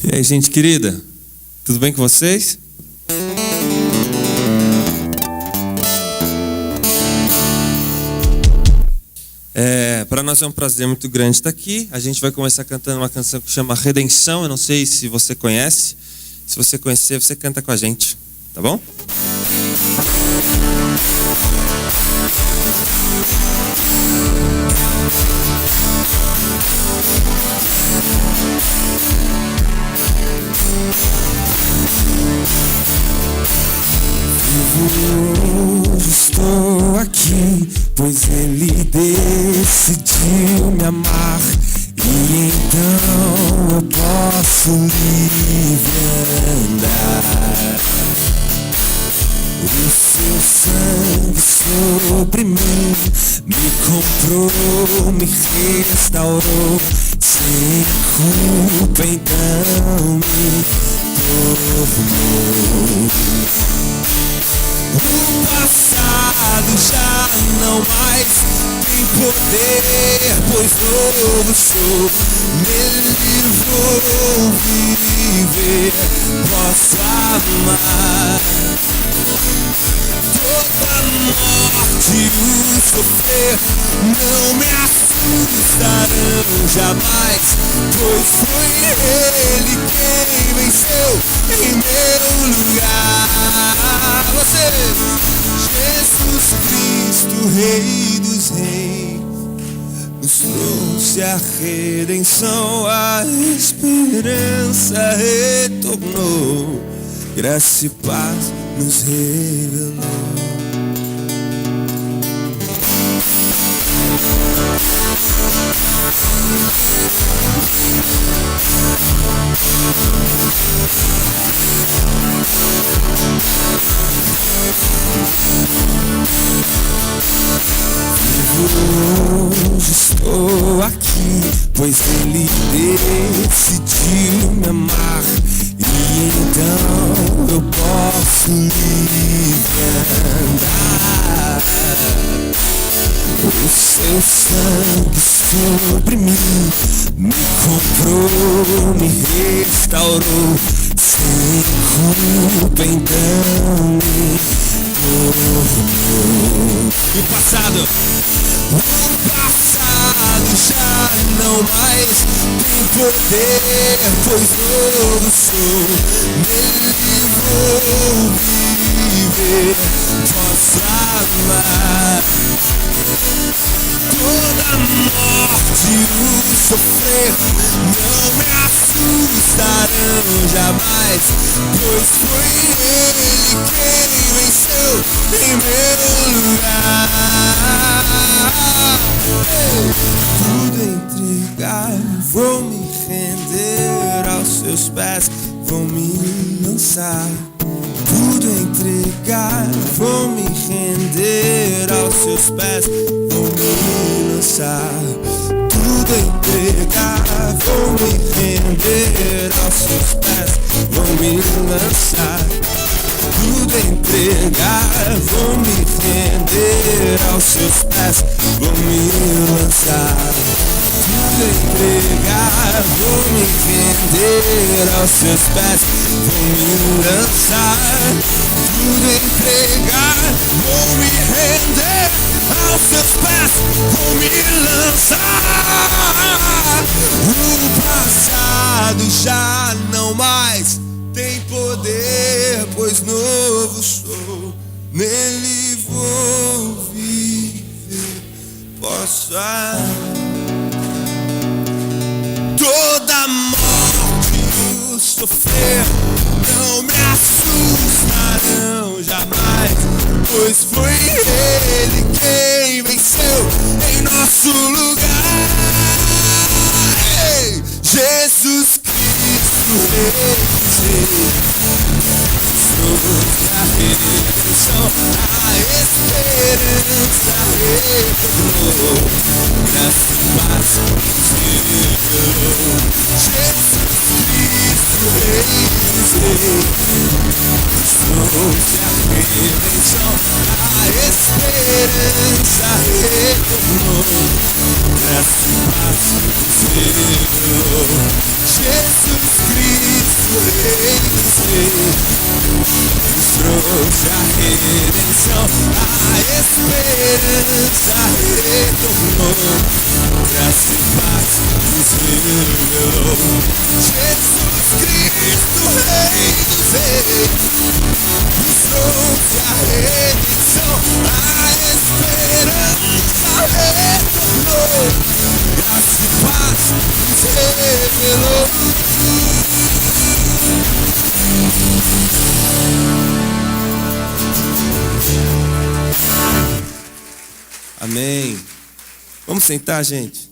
E aí, gente querida, tudo bem com vocês? Para nós é um prazer muito grande estar aqui. A gente vai começar cantando uma canção que chama Redenção. Eu não sei se você conhece. Se você conhecer, você canta com a gente, tá bom? Hoje estou aqui, pois Ele decidiu me amar, e então eu posso livre andar. O seu sangue sobre mim me comprou, me restaurou, sem culpa então me tornou. O passado já não mais tem poder, pois novo sou. Nele vou viver, posso amar. Toda morte e o sofrer não me assustarão jamais, pois foi Ele quem venceu em meu lugar. Você, Jesus Cristo, Rei dos Reis, nos trouxe a redenção, a esperança retornou, graça e paz nos revelou. Hoje estou aqui, pois Ele decidiu me amar, e então eu posso livre andar. O seu sangue sobre mim me comprou, me restaurou, sem culpa então me tornou. E o passado já não mais tem poder, pois novo sou. Nele vou viver, posso amar. Toda morte e o sofrer não me assustarão jamais, pois foi Ele quem venceu em meu lugar. Tudo entregar, vou me render aos seus pés, vou me lançar. Tudo entregar, vou me render aos seus pés, vou me lançar. Tudo entregar, vou me render aos seus pés, vou me lançar. Tudo entregar, vou me render aos seus pés, vou me lançar. Tudo entregar, vou me render aos seus pés, vou me lançar. Tudo entregar, vou me render aos seus pés, vou me lançar. O passado já não mais tem poder, pois novo sou. Nele vou viver, posso amar. Toda morte e o sofrer não me assustarão jamais, pois foi Ele quem venceu em nosso lugar. Ei, Jesus Cristo, Rei dos Reis, trouxe a redenção, a esperança retornou, graça e paz nos revelou. Jesus Cristo, Rei dos Reis, trouxe a redenção, a esperança retornou, graça e paz nos revelou. Jesus Cristo, trouxe a redenção, a esperança retornou, graça e paz nos revelou. Jesus Cristo, Rei dos Reis, nos trouxe a redenção, a esperança retornou, graça e paz nos revelou. Amém. Vamos sentar, gente.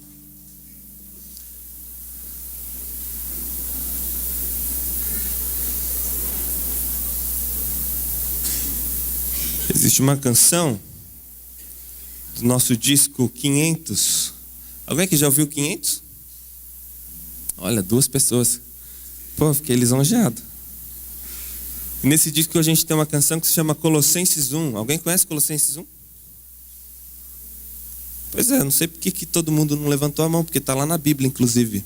Existe uma canção do nosso disco 500. Alguém que já ouviu 500? Olha, 2 pessoas. Pô, fiquei lisonjeado. E nesse disco a gente tem uma canção que se chama Colossenses 1. Alguém conhece Colossenses 1? Pois é, não sei por que todo mundo não levantou a mão, porque está lá na Bíblia, inclusive.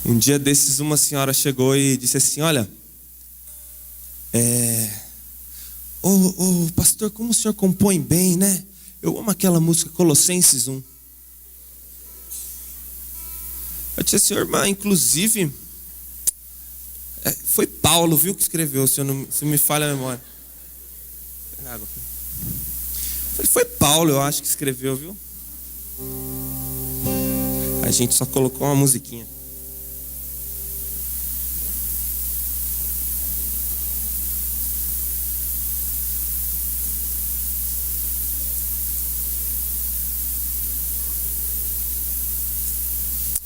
Um dia desses, uma senhora chegou e disse assim: olha, pastor, como o senhor compõe bem, né? Eu amo aquela música Colossenses 1. Eu disse assim: irmã, inclusive, foi Paulo, viu, que escreveu, se me falha a memória. Água. Foi Paulo, eu acho, que escreveu, viu? A gente só colocou uma musiquinha.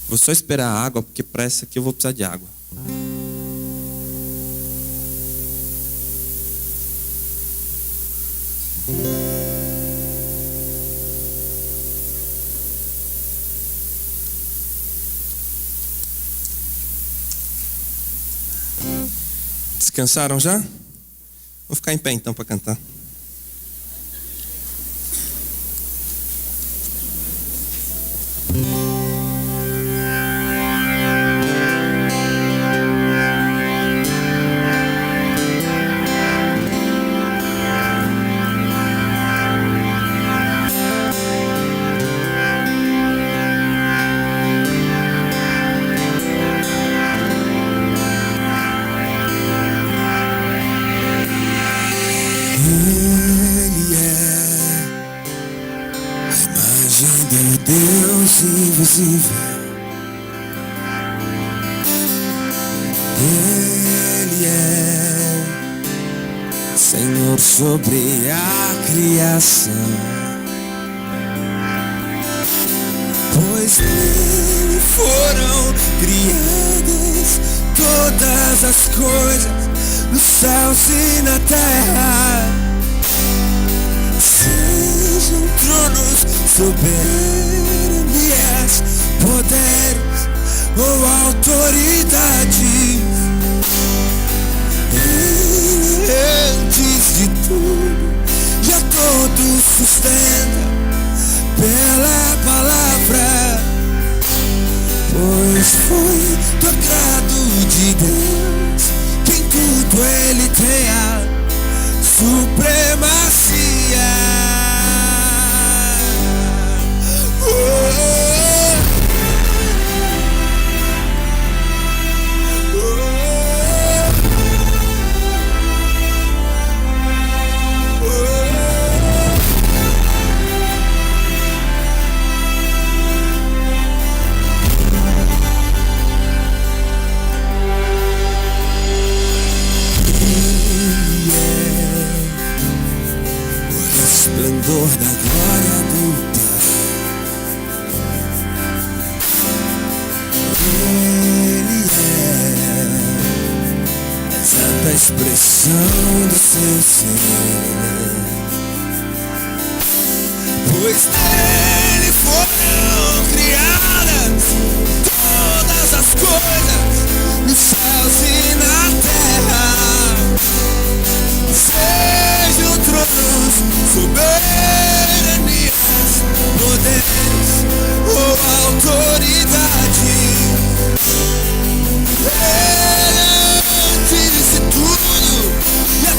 Vou só esperar a água, porque para essa aqui eu vou precisar de água. Descansaram já? Vou ficar em pé então para cantar. Ele é Senhor sobre a criação, pois nele foram criadas todas as coisas, nos céus e na terra, sejam tronos, soberanias, poderes ou autoridade. Ele, antes de tudo, já todos sustenta pela palavra, pois foi do agrado de Deus que em tudo ele tenha supremacia. Esplendor da glória do Pai, Ele é a santa expressão do seu ser, pois nele foram criadas todas as coisas, nos céus e na terra, sejam tronos, soberanias, poderes ou autoridade. Ele, antes de tudo, já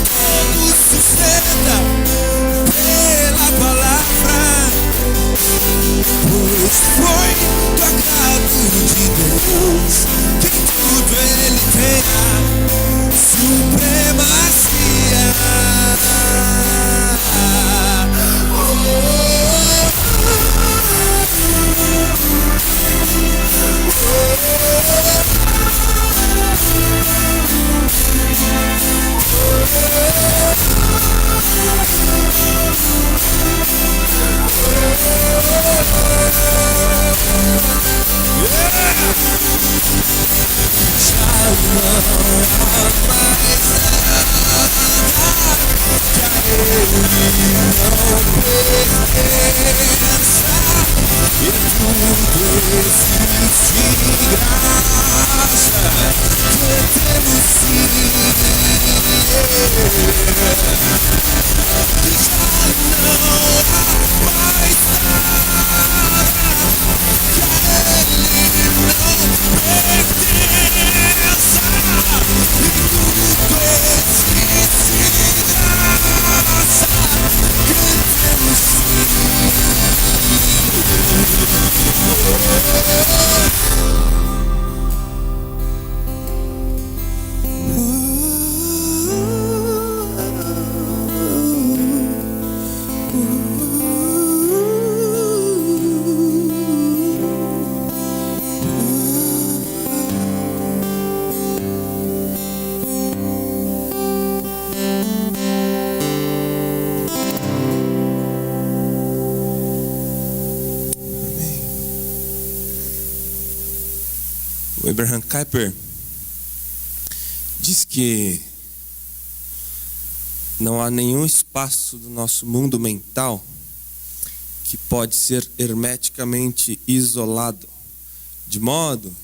O Abraham Kuyper diz que não há nenhum espaço do nosso mundo mental que pode ser hermeticamente isolado, de modo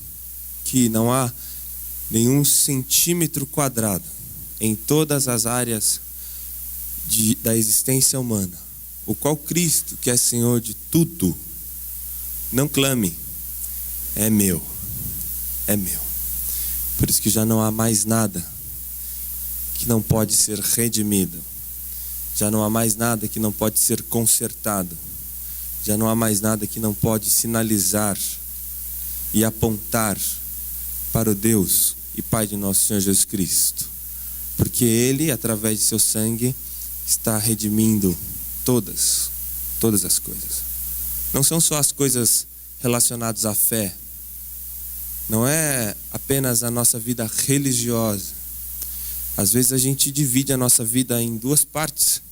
que não há nenhum centímetro quadrado em todas as áreas da existência humana, o qual Cristo, que é Senhor de tudo, não clame: é meu. É meu. Por isso que já não há mais nada que não pode ser redimido. Já não há mais nada que não pode ser consertado. Já não há mais nada que não pode sinalizar e apontar para o Deus e Pai de nosso Senhor Jesus Cristo. Porque Ele, através de seu sangue, está redimindo todas as coisas. Não são só as coisas relacionadas à fé. Não é apenas a nossa vida religiosa. Às vezes a gente divide a nossa vida em duas partes.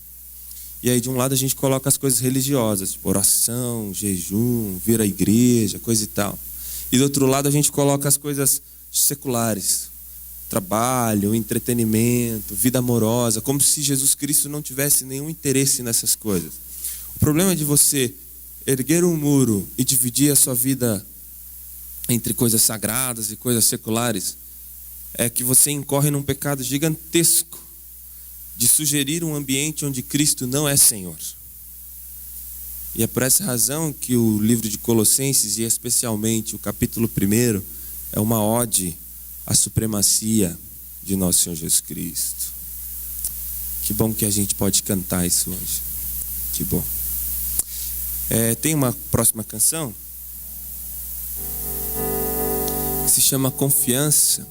E aí de um lado a gente coloca as coisas religiosas, tipo oração, jejum, vir à igreja, coisa e tal. E do outro lado a gente coloca as coisas seculares. Trabalho, entretenimento, vida amorosa, como se Jesus Cristo não tivesse nenhum interesse nessas coisas. O problema de você erguer um muro e dividir a sua vida entre coisas sagradas e coisas seculares, é que você incorre num pecado gigantesco de sugerir um ambiente onde Cristo não é Senhor. E é por essa razão que o livro de Colossenses, e especialmente o capítulo 1, é uma ode à supremacia de nosso Senhor Jesus Cristo. Que bom que a gente pode cantar isso hoje. Que bom. Tem uma próxima canção que se chama Confiança.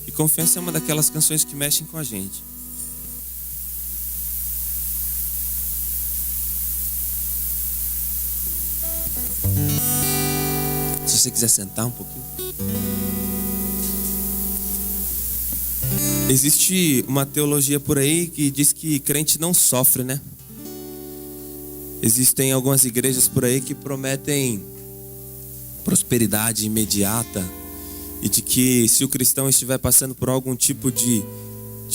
E Confiança é uma daquelas canções que mexem com a gente. Se você quiser sentar um pouquinho. Existe uma teologia por aí que diz que crente não sofre, né? Existem algumas igrejas por aí que prometem prosperidade imediata e de que se o cristão estiver passando por algum tipo de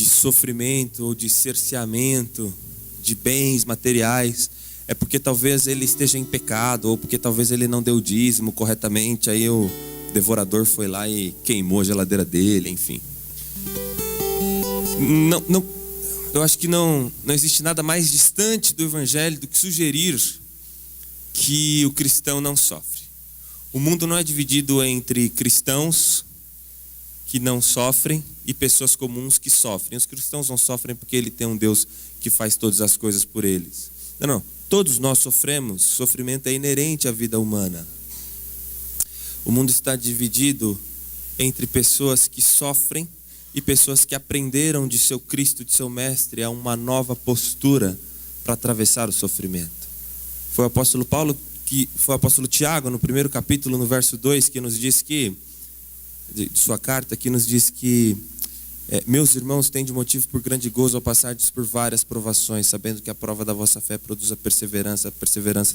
sofrimento ou de cerceamento de bens materiais, é porque talvez ele esteja em pecado ou porque talvez ele não deu o dízimo corretamente, aí o devorador foi lá e queimou a geladeira dele, enfim. Eu acho que não existe nada mais distante do evangelho do que sugerir que o cristão não sofre. O mundo não é dividido entre cristãos que não sofrem e pessoas comuns que sofrem. Os cristãos não sofrem porque ele tem um Deus que faz todas as coisas por eles. Não. Todos nós sofremos. Sofrimento é inerente à vida humana. O mundo está dividido entre pessoas que sofrem e pessoas que aprenderam de seu Cristo, de seu Mestre, a uma nova postura para atravessar o sofrimento. Foi o apóstolo Tiago, no 1º capítulo, no verso 2, que nos diz que, de sua carta, que nos diz que meus irmãos, têm de motivo por grande gozo ao passardes por várias provações, sabendo que a prova da vossa fé produz a perseverança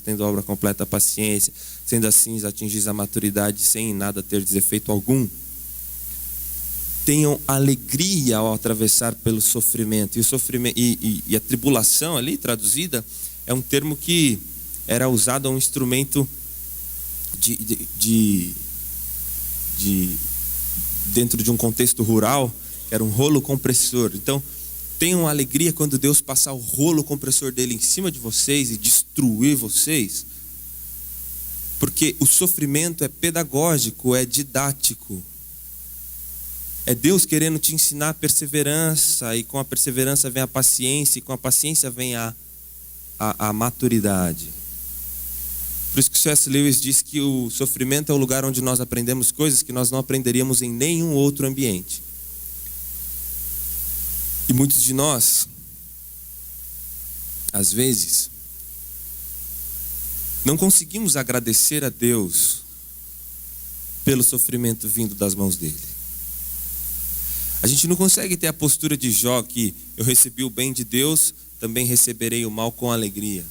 tendo obra completa a paciência, sendo assim atingis a maturidade sem em nada ter desefeito algum. Tenham alegria ao atravessar pelo sofrimento. E o sofrimento e a tribulação ali traduzida é um termo que era usado a um instrumento dentro de um contexto rural, era um rolo compressor. Então, tenham alegria quando Deus passar o rolo compressor dele em cima de vocês e destruir vocês, porque o sofrimento é pedagógico, é didático. É Deus querendo te ensinar perseverança, e com a perseverança vem a paciência, e com a paciência vem a maturidade. Por isso que C.S. Lewis diz que o sofrimento é o lugar onde nós aprendemos coisas que nós não aprenderíamos em nenhum outro ambiente. E muitos de nós, às vezes, não conseguimos agradecer a Deus pelo sofrimento vindo das mãos dele. A gente não consegue ter a postura de Jó, que eu recebi o bem de Deus, também receberei o mal com alegria.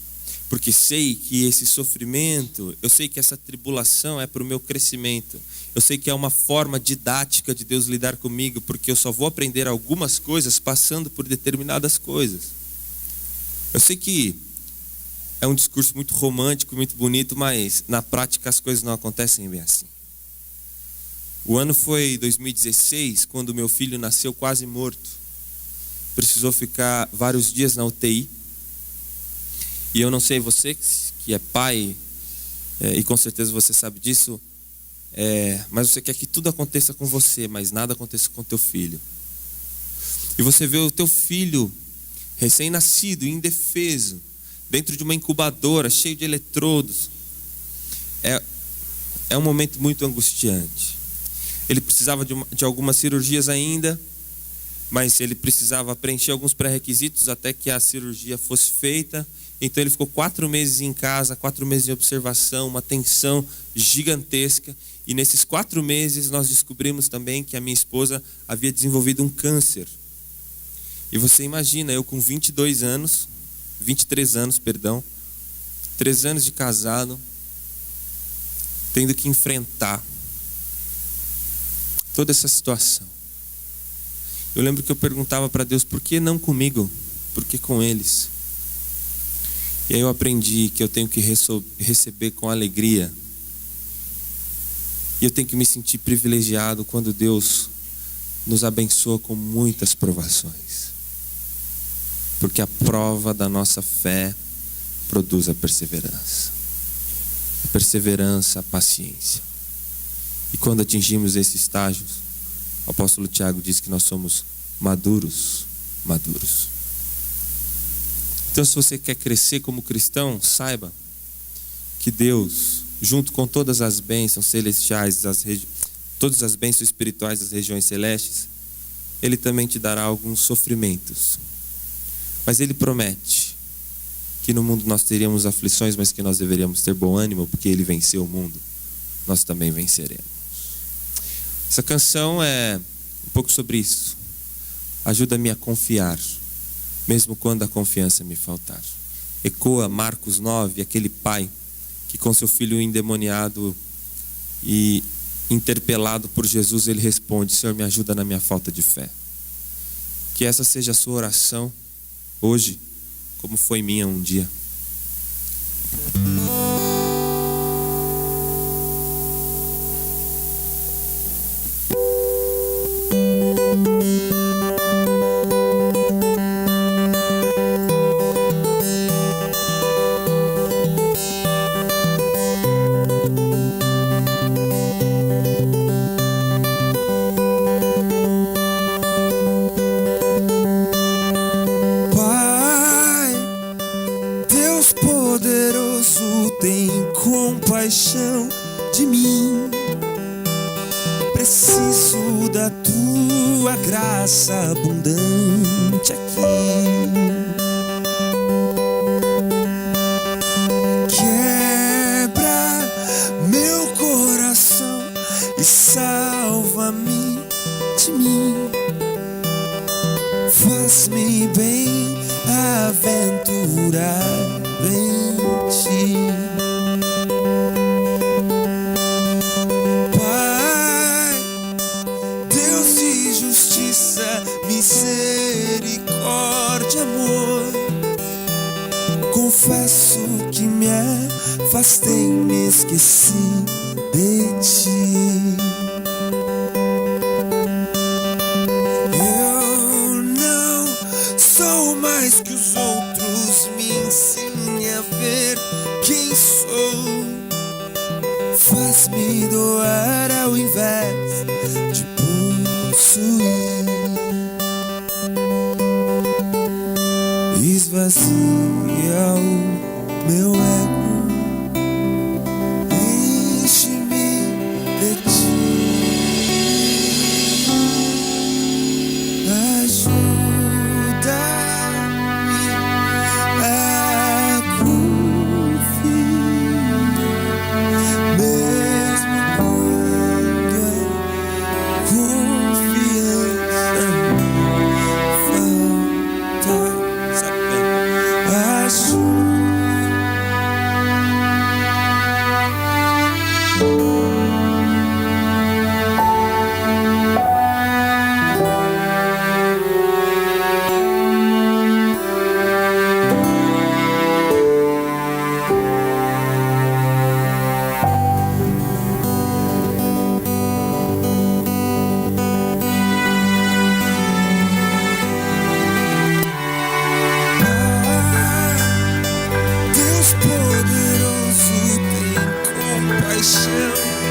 Porque sei que esse sofrimento, eu sei que essa tribulação é para o meu crescimento. Eu sei que é uma forma didática de Deus lidar comigo, porque eu só vou aprender algumas coisas passando por determinadas coisas. Eu sei que é um discurso muito romântico, muito bonito, mas na prática as coisas não acontecem bem assim. O ano foi 2016, quando meu filho nasceu quase morto. Precisou ficar vários dias na UTI. E eu não sei, você que é pai, e com certeza você sabe disso, mas você quer que tudo aconteça com você, mas nada aconteça com teu filho. E você vê o teu filho recém-nascido, indefeso, dentro de uma incubadora, cheio de eletrodos. É um momento muito angustiante. Ele precisava de algumas cirurgias ainda, mas ele precisava preencher alguns pré-requisitos até que a cirurgia fosse feita. Então ele ficou 4 meses em casa, 4 meses de observação, uma tensão gigantesca. E nesses 4 meses nós descobrimos também que a minha esposa havia desenvolvido um câncer. E você imagina, eu com 23 anos, 3 anos de casado, tendo que enfrentar toda essa situação. Eu lembro que eu perguntava para Deus, por que não comigo? Por que com eles? E aí eu aprendi que eu tenho que receber com alegria. E eu tenho que me sentir privilegiado quando Deus nos abençoa com muitas provações. Porque a prova da nossa fé produz a perseverança. A perseverança, a paciência. E quando atingimos esses estágios, o apóstolo Tiago diz que nós somos maduros. Então, se você quer crescer como cristão, saiba que Deus, junto com todas as bênçãos celestiais, todas as bênçãos espirituais das regiões celestes, Ele também te dará alguns sofrimentos. Mas Ele promete que no mundo nós teríamos aflições, mas que nós deveríamos ter bom ânimo, porque Ele venceu o mundo, nós também venceremos. Essa canção é um pouco sobre isso. Ajuda-me a confiar, mesmo quando a confiança me faltar. Ecoa Marcos 9, aquele pai que com seu filho endemoniado e interpelado por Jesus, ele responde: Senhor, me ajuda na minha falta de fé. Que essa seja a sua oração hoje, como foi minha um dia. Tem compaixão de mim. Preciso da tua graça abundante aqui. Quebra meu coração e salva-me de mim. Faz-me bem aventurar em ti. Misericórdia, amor. Confesso que me afastei, me esqueci de ti. Eu não sou mais que os outros, me ensine a ver quem sou. Faz-me doar ao invés de possuir. Esvazia o meu ego, enche-me de ti. Ajuda-me a confiar, mesmo quando a confiança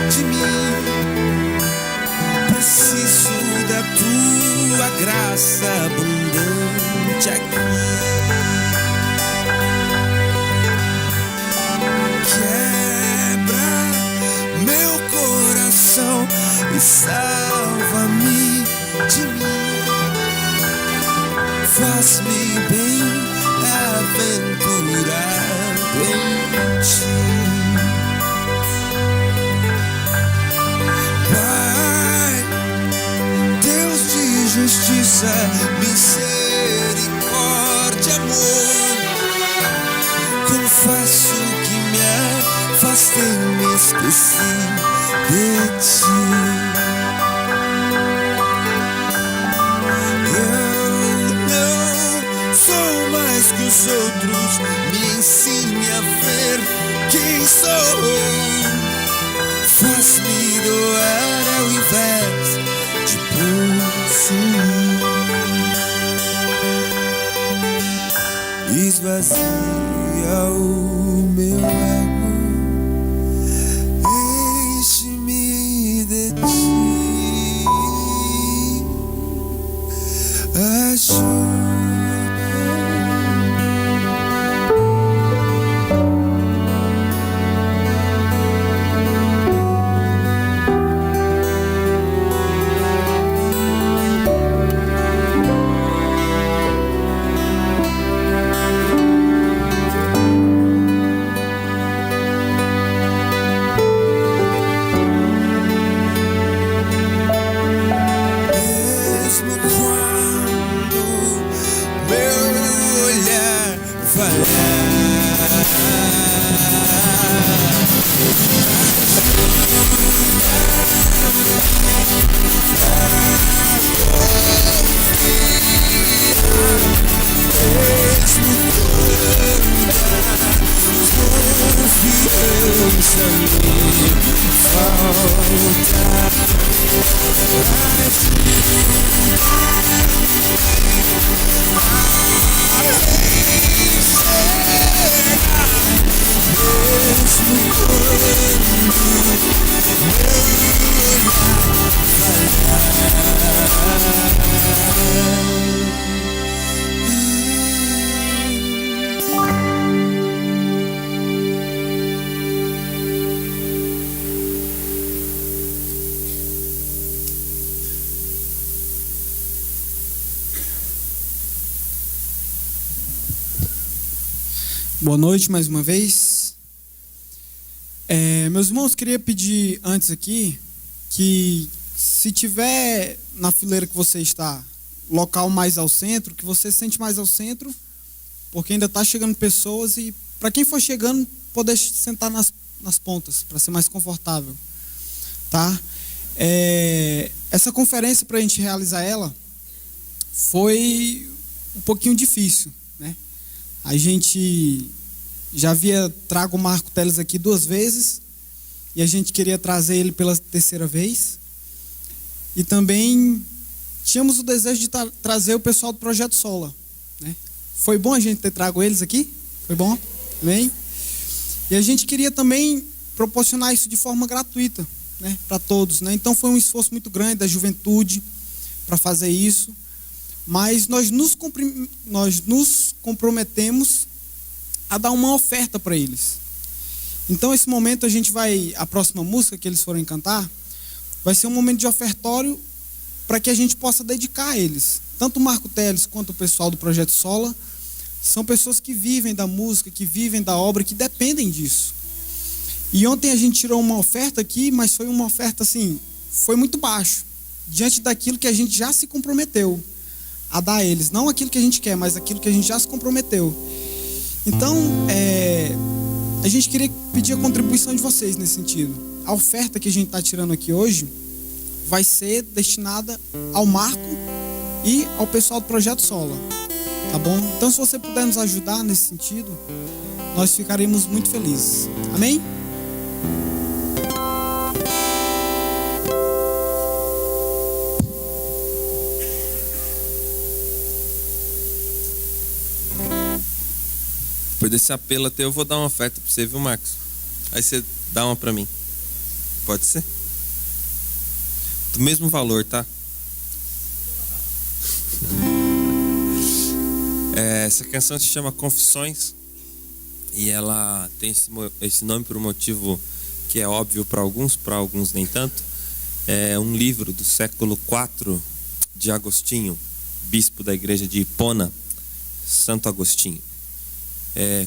de mim, preciso da tua graça abundante aqui. Quebra meu coração e salva-me de mim. Faz-me bem aventurado em ti. Justiça, misericórdia, amor. Confesso que me afastei, me esqueci de ti. Eu não sou mais que os outros, me ensine a ver quem sou. Faz-me doar ao invés de possuir. Esvazia o meu ego, enche-me de ti. Ajuda. Boa noite mais uma vez. Meus irmãos, queria pedir antes aqui que, se tiver na fileira que você está, local mais ao centro, que você sente mais ao centro, porque ainda está chegando pessoas e, para quem for chegando, poder sentar nas pontas, para ser mais confortável. Tá? Essa conferência, para a gente realizar ela, foi um pouquinho difícil, né? A gente já havia trago o Marco Teles aqui 2 vezes e a gente queria trazer ele pela terceira vez. E também tínhamos o desejo de trazer o pessoal do Projeto Sola, né? Foi bom a gente ter trago eles aqui? Foi bom? Amém? E a gente queria também proporcionar isso de forma gratuita, né, para todos, né? Então foi um esforço muito grande da juventude para fazer isso, mas nós nos comprometemos a dar uma oferta para eles. Então esse momento a próxima música que eles forem cantar, vai ser um momento de ofertório para que a gente possa dedicar a eles. Tanto o Marco Teles quanto o pessoal do Projeto Sola são pessoas que vivem da música, que vivem da obra, que dependem disso. E ontem a gente tirou uma oferta aqui, mas foi uma oferta assim, foi muito baixo, diante daquilo que a gente já se comprometeu a dar a eles. Não aquilo que a gente quer, mas aquilo que a gente já se comprometeu. Então, a gente queria pedir a contribuição de vocês nesse sentido. A oferta que a gente está tirando aqui hoje vai ser destinada ao Marco e ao pessoal do Projeto Sola, tá bom? Então, se você puder nos ajudar nesse sentido, nós ficaremos muito felizes. Amém? Depois desse apelo até eu vou dar uma oferta para você, viu, Marcos? Aí você dá uma para mim. Pode ser? Do mesmo valor, tá? Essa canção se chama Confissões e ela tem esse nome por um motivo que é óbvio para alguns nem tanto. É um livro do século IV de Agostinho, bispo da igreja de Hipona, Santo Agostinho.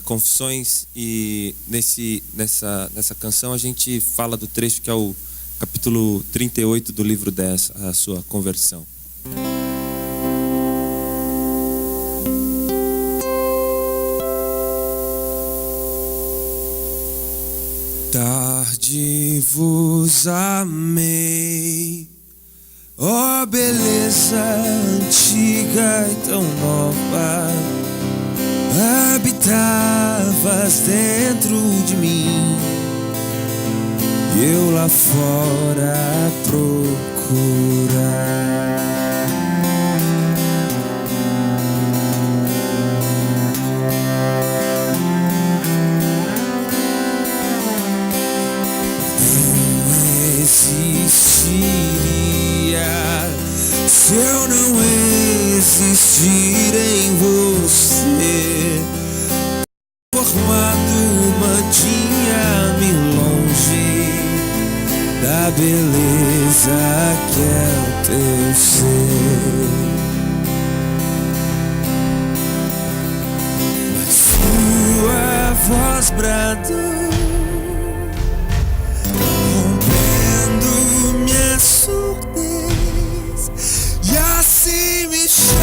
Confissões, e nessa canção a gente fala do trecho que é o capítulo 38 do livro 10, a sua conversão. Tarde vos amei, ó beleza antiga e tão nova, habitabas dentro de mim, e eu lá fora a procurar. Se eu não existir em você, formado mantinha-me longe da beleza que é o teu ser. Mas sua voz bradou, rompendo minha surdez, e assim me chamou.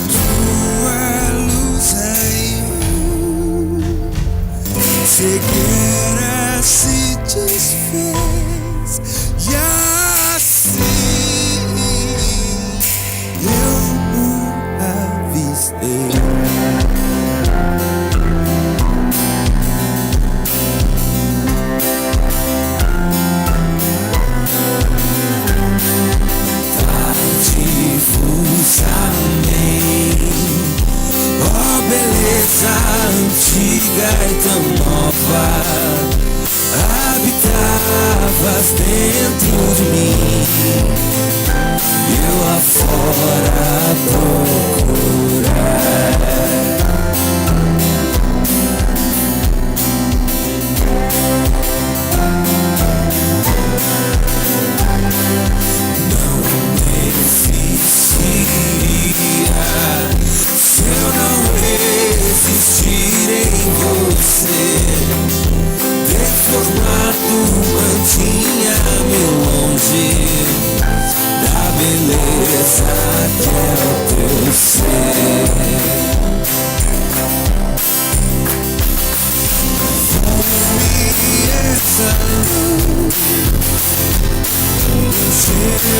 Tua luz raiou, cegueira se desfez, e assim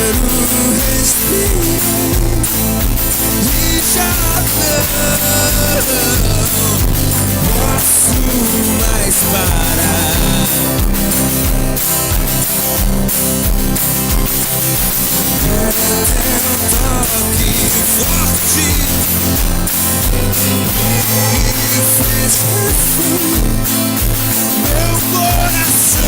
quero respirar e já não posso mais parar. Quero um toque forte me fez refém. Meu coração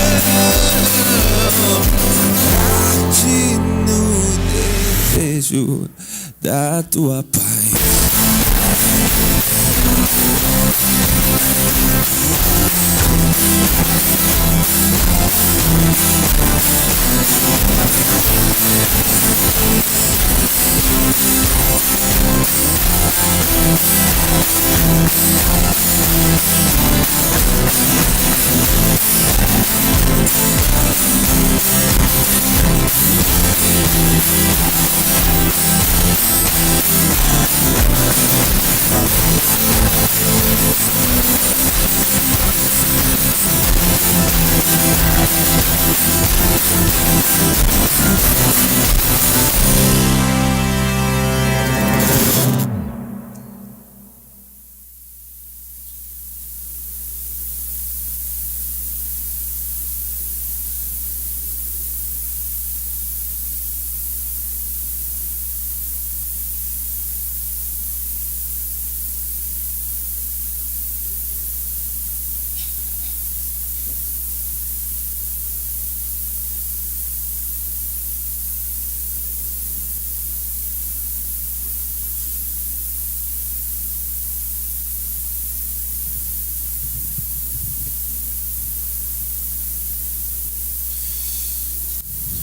arde no desejo da tua paz.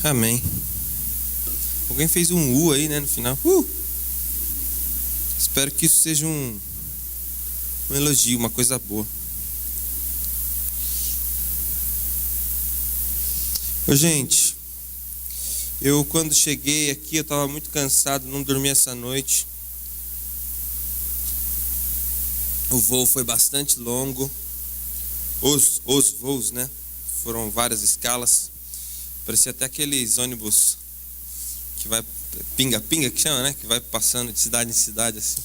Amém. Alguém fez um U aí, né, no final. Espero que isso seja um elogio, uma coisa boa. Ô, gente, eu quando cheguei aqui, eu estava muito cansado, não dormi essa noite. O voo foi bastante longo. Os voos, né? Foram várias escalas. Parecia até aqueles ônibus que vai, pinga-pinga que chama, né? Que vai passando de cidade em cidade assim.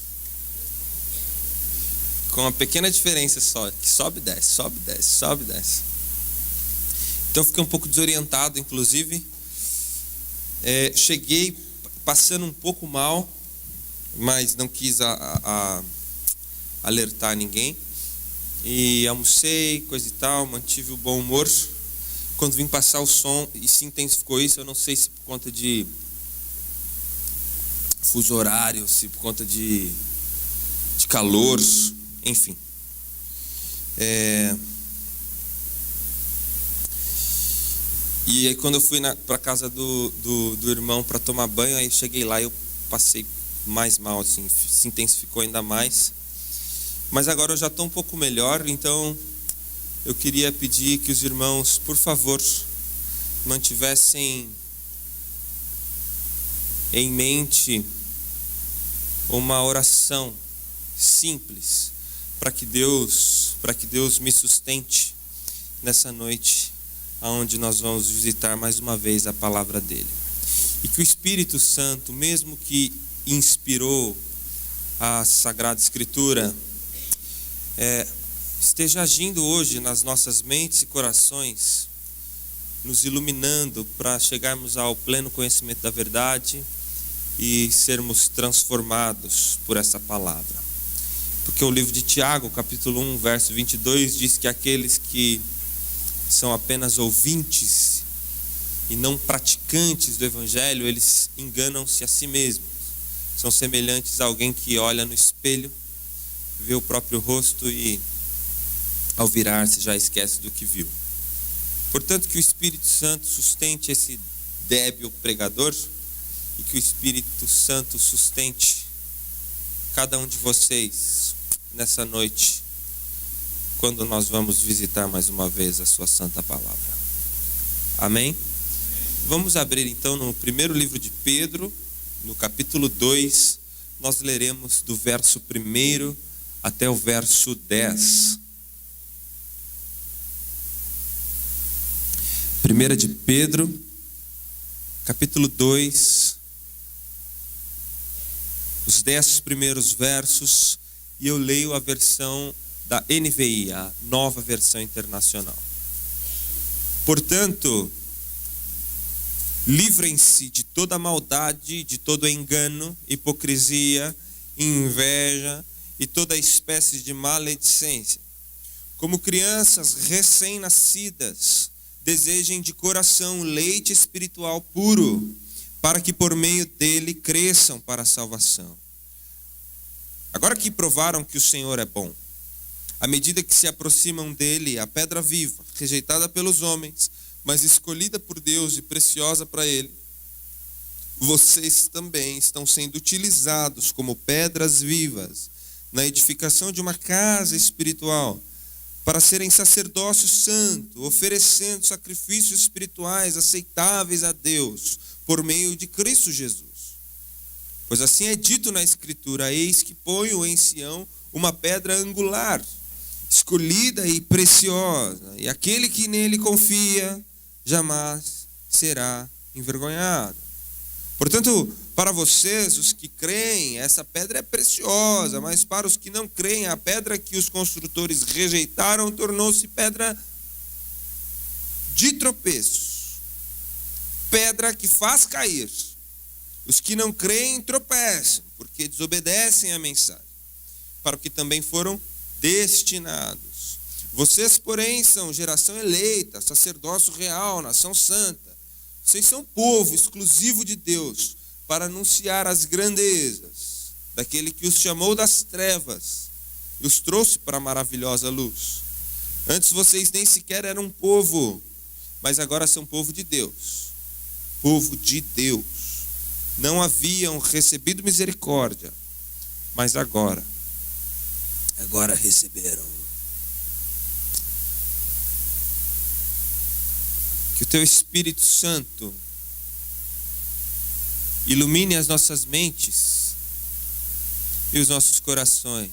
Com uma pequena diferença só, que sobe e desce, sobe e desce, sobe e desce. Então eu fiquei um pouco desorientado, inclusive. Cheguei passando um pouco mal, mas não quis alertar ninguém. E almocei, coisa e tal, mantive o bom humor. Quando vim passar o som, e se intensificou isso, eu não sei se por conta de fuso horário, se por conta de calor, enfim. E aí quando eu fui para casa do irmão para tomar banho, aí cheguei lá e eu passei mais mal, assim, se intensificou ainda mais. Mas agora eu já estou um pouco melhor, então eu queria pedir que os irmãos, por favor, mantivessem em mente uma oração simples para que Deus me sustente nessa noite, aonde nós vamos visitar mais uma vez a palavra dele. E que o Espírito Santo, mesmo que inspirou a Sagrada Escritura, esteja agindo hoje nas nossas mentes e corações, nos iluminando para chegarmos ao pleno conhecimento da verdade e sermos transformados por essa palavra. Porque o livro de Tiago, capítulo 1, verso 22, diz que aqueles que são apenas ouvintes e não praticantes do Evangelho, eles enganam-se a si mesmos. São semelhantes a alguém que olha no espelho, vê o próprio rosto e, ao virar-se, já esquece do que viu. Portanto, que o Espírito Santo sustente esse débil pregador e que o Espírito Santo sustente cada um de vocês nessa noite, quando nós vamos visitar mais uma vez a sua santa palavra. Amém? Vamos abrir então no primeiro livro de Pedro, no capítulo 2, nós leremos do verso 1 até o verso 10. 1 de Pedro, capítulo 2, os 10 primeiros versos, e eu leio a versão da NVI, a Nova Versão Internacional. Portanto, livrem-se de toda maldade, de todo engano, hipocrisia, inveja e toda espécie de maledicência. Como crianças recém-nascidas, desejem de coração o leite espiritual puro, para que por meio dele cresçam para a salvação. Agora que provaram que o Senhor é bom, à medida que se aproximam dele, a pedra viva, rejeitada pelos homens, mas escolhida por Deus e preciosa para ele, vocês também estão sendo utilizados como pedras vivas na edificação de uma casa espiritual, para serem sacerdócio santo, oferecendo sacrifícios espirituais aceitáveis a Deus, por meio de Cristo Jesus. Pois assim é dito na Escritura: eis que ponho em Sião uma pedra angular, escolhida e preciosa, e aquele que nele confia jamais será envergonhado. Portanto, para vocês, os que creem, essa pedra é preciosa, mas para os que não creem, a pedra que os construtores rejeitaram tornou-se pedra de tropeço, pedra que faz cair. Os que não creem tropeçam, porque desobedecem à mensagem, para o que também foram destinados. Vocês, porém, são geração eleita, sacerdócio real, nação santa. Vocês são povo exclusivo de Deus, para anunciar as grandezas daquele que os chamou das trevas e os trouxe para a maravilhosa luz. Antes vocês nem sequer eram povo, mas agora são povo de Deus. Povo de Deus. Não haviam recebido misericórdia, mas agora receberam. Que o teu Espírito Santo ilumine as nossas mentes e os nossos corações.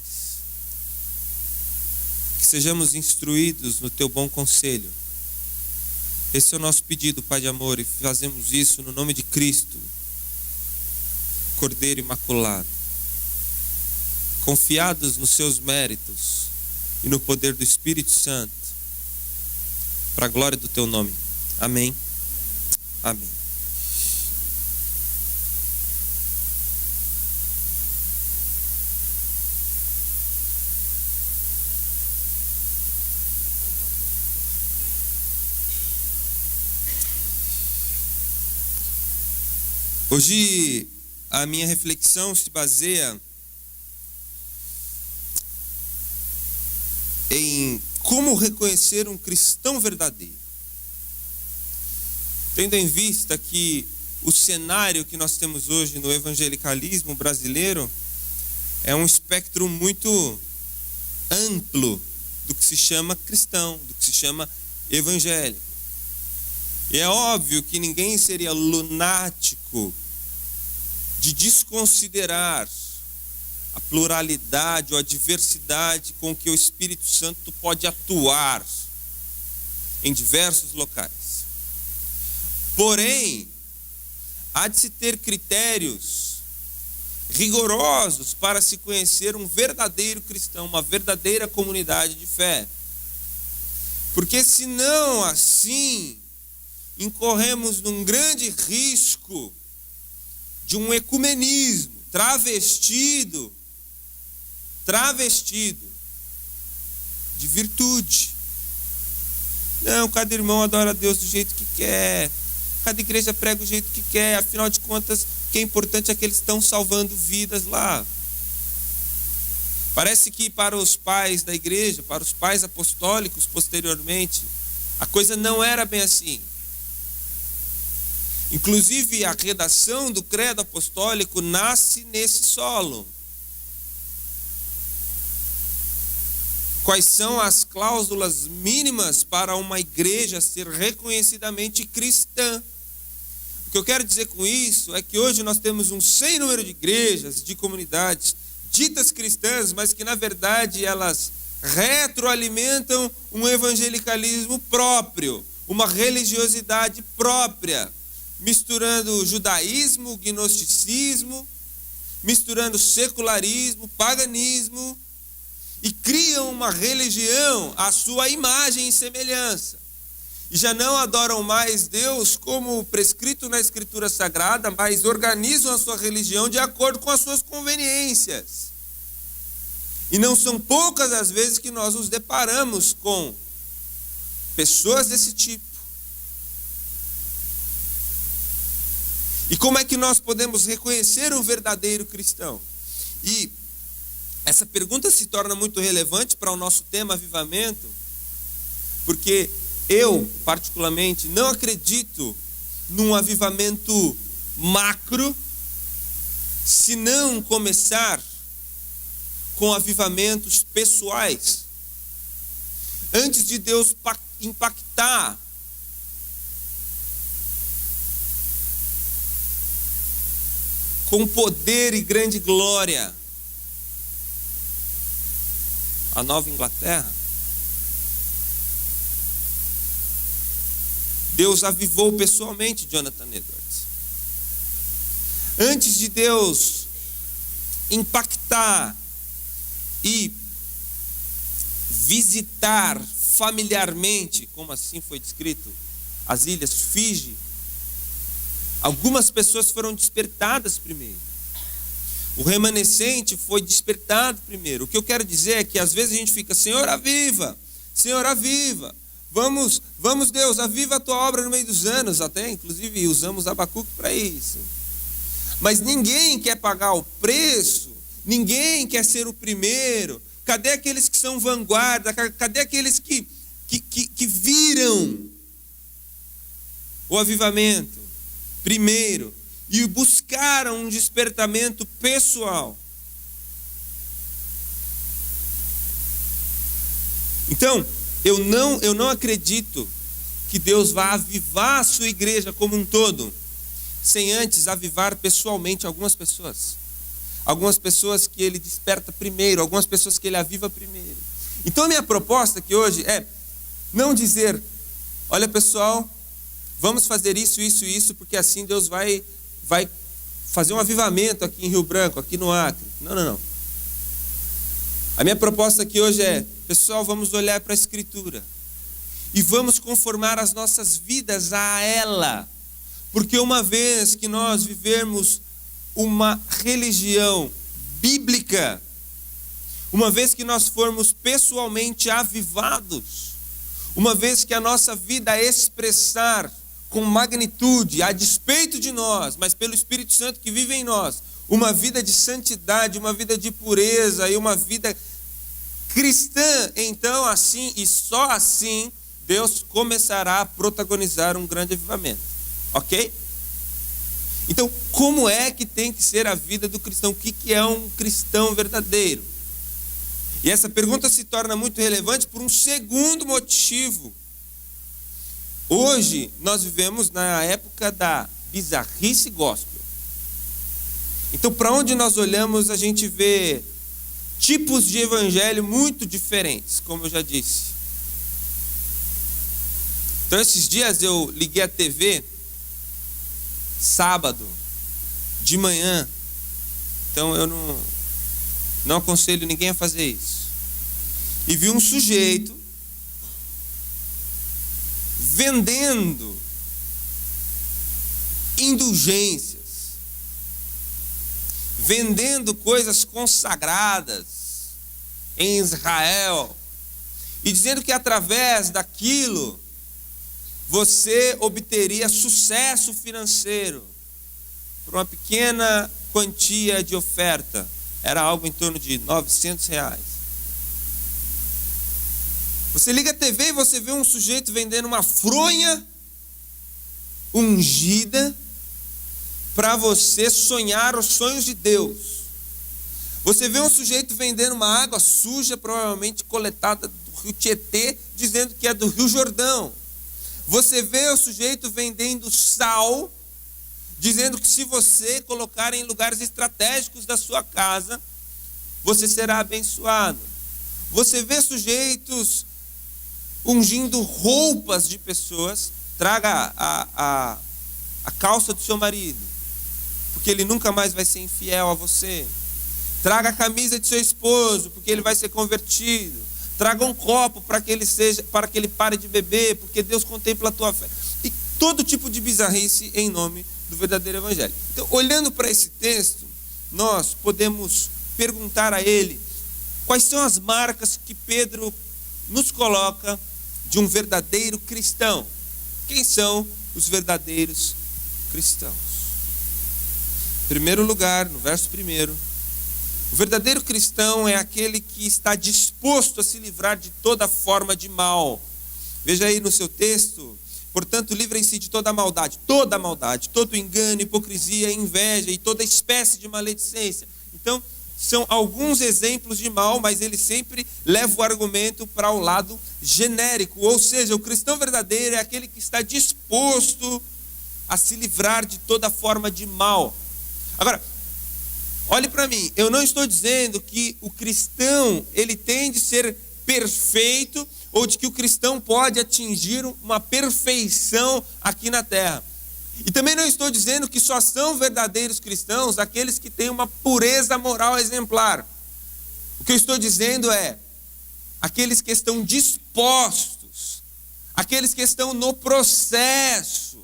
Que sejamos instruídos no teu bom conselho. Esse é o nosso pedido, Pai de amor, e fazemos isso no nome de Cristo, Cordeiro Imaculado, confiados nos seus méritos e no poder do Espírito Santo, para a glória do teu nome. Amém. Amém. Hoje a minha reflexão se baseia em como reconhecer um cristão verdadeiro. Tendo em vista que o cenário que nós temos hoje no evangelicalismo brasileiro é um espectro muito amplo do que se chama cristão, do que se chama evangélico. E é óbvio que ninguém seria lunático de desconsiderar a pluralidade ou a diversidade com que o Espírito Santo pode atuar em diversos locais. Porém, há de se ter critérios rigorosos para se conhecer um verdadeiro cristão, uma verdadeira comunidade de fé. Porque senão assim, incorremos num grande risco de um ecumenismo travestido de virtude. Não, cada irmão adora a Deus do jeito que quer, cada igreja prega do jeito que quer, afinal de contas, o que é importante é que eles estão salvando vidas lá. Parece que para os pais da igreja, para os pais apostólicos posteriormente, a coisa não era bem assim. Inclusive, a redação do credo apostólico nasce nesse solo. Quais são as cláusulas mínimas para uma igreja ser reconhecidamente cristã? O que eu quero dizer com isso é que hoje nós temos um sem número de igrejas, de comunidades ditas cristãs, mas que na verdade elas retroalimentam um evangelicalismo próprio, uma religiosidade própria. misturando judaísmo, gnosticismo, misturando secularismo, paganismo, e criam uma religião à sua imagem e semelhança. E já não adoram mais Deus como prescrito na Escritura Sagrada, mas organizam a sua religião de acordo com as suas conveniências. E não são poucas as vezes que nós nos deparamos com pessoas desse tipo. E como é que nós podemos reconhecer um verdadeiro cristão? E essa pergunta se torna muito relevante para o nosso tema avivamento, porque eu, particularmente, não acredito num avivamento macro, se não começar com avivamentos pessoais. Antes de Deus impactar com poder e grande glória a Nova Inglaterra, Deus avivou pessoalmente Jonathan Edwards. Antes de Deus impactar e visitar familiarmente, como assim foi descrito, as ilhas Fiji, algumas pessoas foram despertadas primeiro. O remanescente foi despertado primeiro. O que eu quero dizer é que às vezes a gente fica, Senhor, aviva, Senhor, aviva. Vamos, Deus, aviva a tua obra no meio dos anos. Até, inclusive, usamos Abacuque para isso. Mas ninguém quer pagar o preço, ninguém quer ser o primeiro. Cadê aqueles que são vanguarda? Cadê aqueles que viram o avivamento primeiro e buscaram um despertamento pessoal? Então, eu não acredito que Deus vá avivar a sua igreja como um todo, sem antes avivar pessoalmente algumas pessoas. Algumas pessoas que ele desperta primeiro, algumas pessoas que ele aviva primeiro. Então a minha proposta aqui hoje é não dizer, olha pessoal, vamos fazer isso, porque assim Deus vai fazer um avivamento aqui em Rio Branco, aqui no Acre. Não. A minha proposta aqui hoje é, pessoal, vamos olhar para a Escritura e vamos conformar as nossas vidas a ela, porque uma vez que nós vivermos uma religião bíblica, uma vez que nós formos pessoalmente avivados, uma vez que a nossa vida expressar com magnitude, a despeito de nós, mas pelo Espírito Santo que vive em nós, uma vida de santidade, uma vida de pureza e uma vida cristã, então assim e só assim Deus começará a protagonizar um grande avivamento, ok? Então, como é que tem que ser a vida do cristão? O que é um cristão verdadeiro? E essa pergunta se torna muito relevante por um segundo motivo. Hoje, nós vivemos na época da bizarrice gospel. Então, para onde nós olhamos, a gente vê tipos de evangelho muito diferentes, como eu já disse. Então, esses dias eu liguei a TV, sábado, de manhã. Então, eu não aconselho ninguém a fazer isso. E vi um sujeito vendendo indulgências, vendendo coisas consagradas em Israel, e dizendo que através daquilo você obteria sucesso financeiro por uma pequena quantia de oferta. Era algo em torno de R$900. Você liga a TV e você vê um sujeito vendendo uma fronha ungida para você sonhar os sonhos de Deus. Você vê um sujeito vendendo uma água suja, provavelmente coletada do rio Tietê, dizendo que é do Rio Jordão. Você vê o sujeito vendendo sal, dizendo que se você colocar em lugares estratégicos da sua casa, você será abençoado. Você vê sujeitos ungindo roupas de pessoas. Traga a a calça do seu marido, porque ele nunca mais vai ser infiel a você. Traga a camisa de seu esposo, porque ele vai ser convertido. Traga um copo para que ele pare de beber, porque Deus contempla a tua fé. E todo tipo de bizarrice em nome do verdadeiro evangelho. Então, olhando para esse texto, nós podemos perguntar a ele quais são as marcas que Pedro nos coloca de um verdadeiro cristão. Quem são os verdadeiros cristãos? Em primeiro lugar, no verso 1, o verdadeiro cristão é aquele que está disposto a se livrar de toda forma de mal. Veja aí no seu texto: portanto, livrem-se de toda maldade, todo engano, hipocrisia, inveja e toda espécie de maledicência. Então, são alguns exemplos de mal, mas ele sempre leva o argumento para o lado genérico. Ou seja, o cristão verdadeiro é aquele que está disposto a se livrar de toda forma de mal. Agora, olhe para mim, eu não estou dizendo que o cristão ele tem de ser perfeito, ou de que o cristão pode atingir uma perfeição aqui na terra. E também não estou dizendo que só são verdadeiros cristãos aqueles que têm uma pureza moral exemplar. O que eu estou dizendo é aqueles que estão dispostos, aqueles que estão no processo,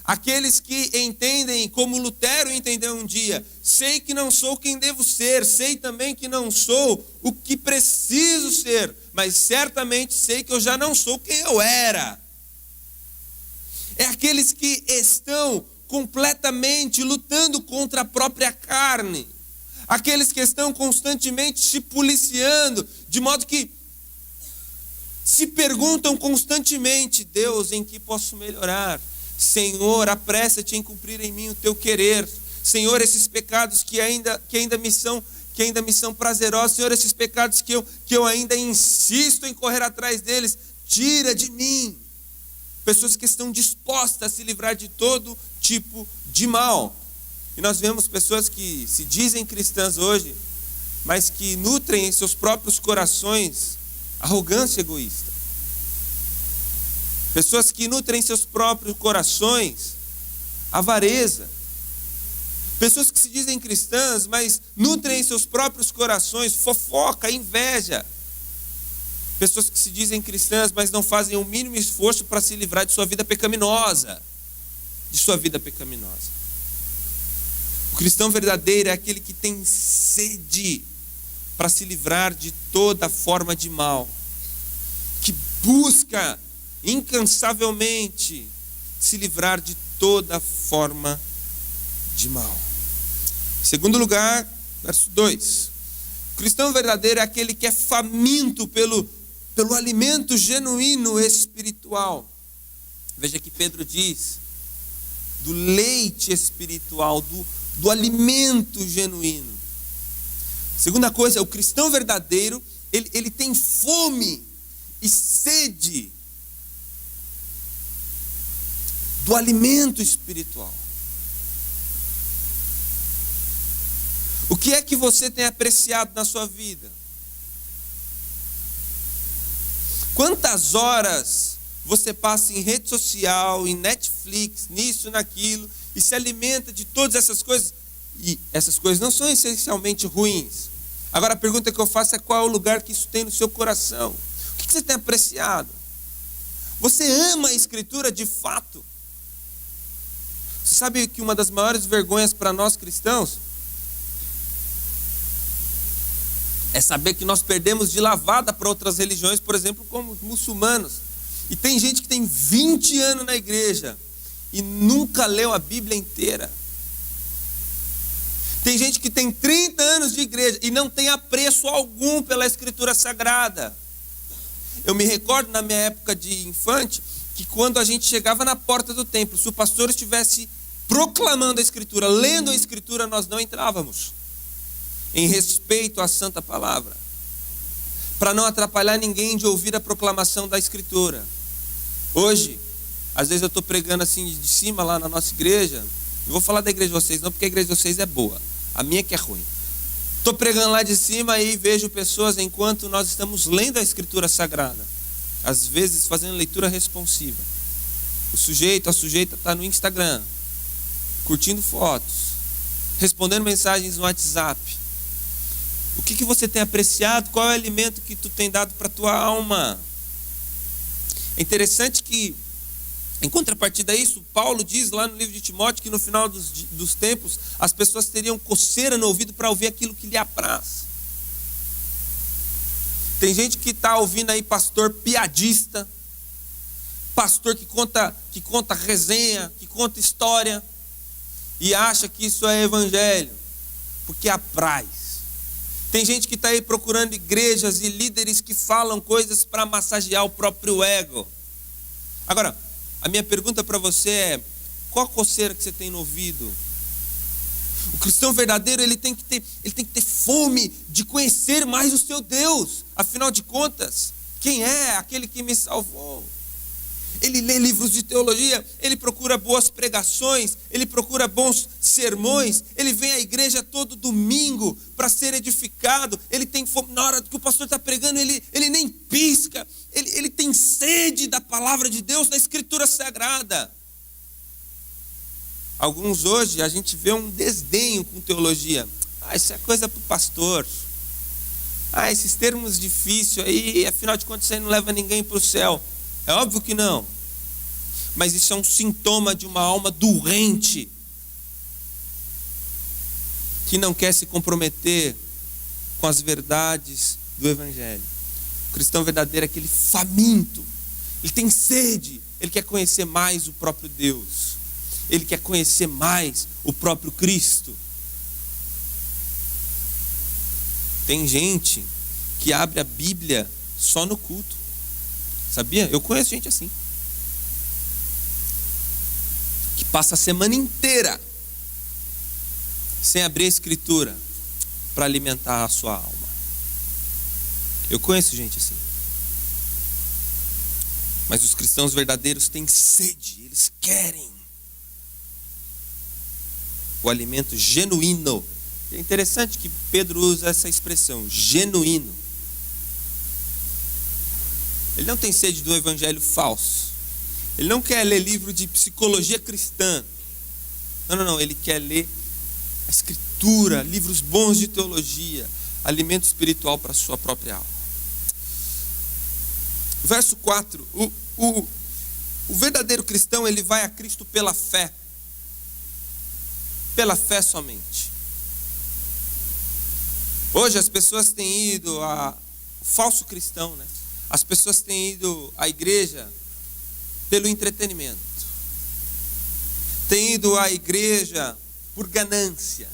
aqueles que entendem, como Lutero entendeu um dia: sei que não sou quem devo ser, sei também que não sou o que preciso ser, mas certamente sei que eu já não sou quem eu era. É aqueles que estão completamente lutando contra a própria carne, aqueles que estão constantemente se policiando, de modo que se perguntam constantemente: Deus, em que posso melhorar? Senhor, apressa-te em cumprir em mim o teu querer. Senhor, esses pecados que ainda me são prazerosos, Senhor, esses pecados que eu ainda insisto em correr atrás deles, tira de mim. Pessoas que estão dispostas a se livrar de todo tipo de mal. E nós vemos pessoas que se dizem cristãs hoje, mas que nutrem em seus próprios corações arrogância egoísta. Pessoas que nutrem em seus próprios corações avareza. Pessoas que se dizem cristãs, mas nutrem em seus próprios corações fofoca, inveja. Pessoas que se dizem cristãs, mas não fazem o mínimo esforço para se livrar de sua vida pecaminosa. O cristão verdadeiro é aquele que tem sede para se livrar de toda forma de mal, que busca incansavelmente se livrar de toda forma de mal. Em segundo lugar, verso 2. O cristão verdadeiro é aquele que é faminto pelo alimento genuíno espiritual. Veja que Pedro diz do leite espiritual, do alimento genuíno. Segunda coisa, o cristão verdadeiro, ele tem fome e sede do alimento espiritual. O que é que você tem apreciado na sua vida? Quantas horas você passa em rede social, em Netflix, nisso, naquilo, e se alimenta de todas essas coisas? E essas coisas não são essencialmente ruins. Agora a pergunta que eu faço é: qual é o lugar que isso tem no seu coração? O que você tem apreciado? Você ama a Escritura de fato? Você sabe que uma das maiores vergonhas para nós cristãos é saber que nós perdemos de lavada para outras religiões, por exemplo, como os muçulmanos. E tem gente que tem 20 anos na igreja e nunca leu a Bíblia inteira. Tem gente que tem 30 anos de igreja e não tem apreço algum pela Escritura Sagrada. Eu me recordo na minha época de infante, que quando a gente chegava na porta do templo, se o pastor estivesse proclamando a Escritura, lendo a Escritura, nós não entrávamos, em respeito à Santa Palavra, para não atrapalhar ninguém de ouvir a proclamação da Escritura. Hoje, às vezes eu estou pregando assim de cima lá na nossa igreja, não vou falar da igreja de vocês não, porque a igreja de vocês é boa, a minha que é ruim. Estou pregando lá de cima e vejo pessoas, enquanto nós estamos lendo a Escritura Sagrada, às vezes fazendo leitura responsiva, o sujeito, a sujeita está no Instagram, curtindo fotos, respondendo mensagens no WhatsApp. O que você tem apreciado? Qual é o alimento que tu tem dado para a tua alma? É interessante que, em contrapartida a isso, Paulo diz lá no livro de Timóteo que no final dos tempos as pessoas teriam coceira no ouvido para ouvir aquilo que lhe apraz. Tem gente que está ouvindo aí pastor piadista, pastor que conta resenha, que conta história, e acha que isso é evangelho, porque apraz. Tem gente que está aí procurando igrejas e líderes que falam coisas para massagear o próprio ego. Agora, a minha pergunta para você é: qual a coceira que você tem no ouvido? O cristão verdadeiro, ele tem que ter fome de conhecer mais o seu Deus. Afinal de contas, quem é aquele que me salvou? Ele lê livros de teologia, ele procura boas pregações, ele procura bons sermões, ele vem à igreja todo domingo para ser edificado, ele tem fome, na hora que o pastor está pregando, ele nem pisca, ele tem sede da palavra de Deus, da Escritura Sagrada. Alguns hoje, a gente vê um desdenho com teologia. Isso é coisa para o pastor. Esses termos difíceis aí, afinal de contas, isso aí não leva ninguém para o céu. É óbvio que não. Mas isso é um sintoma de uma alma doente, que não quer se comprometer com as verdades do Evangelho. O cristão verdadeiro é aquele faminto. Ele tem sede. Ele quer conhecer mais o próprio Deus. Ele quer conhecer mais o próprio Cristo. Tem gente que abre a Bíblia só no culto. Sabia? Eu conheço gente assim. Que passa a semana inteira sem abrir a Escritura para alimentar a sua alma. Eu conheço gente assim. Mas os cristãos verdadeiros têm sede. Eles querem o alimento genuíno. É interessante que Pedro usa essa expressão, genuíno. Ele não tem sede do evangelho falso. Ele não quer ler livro de psicologia cristã. Não. Ele quer ler a Escritura, livros bons de teologia, alimento espiritual para a sua própria alma. Verso 4. O verdadeiro cristão, ele vai a Cristo pela fé. Pela fé somente. Hoje as pessoas têm ido o falso cristão, né? As pessoas têm ido à igreja pelo entretenimento. Têm ido à igreja por ganância.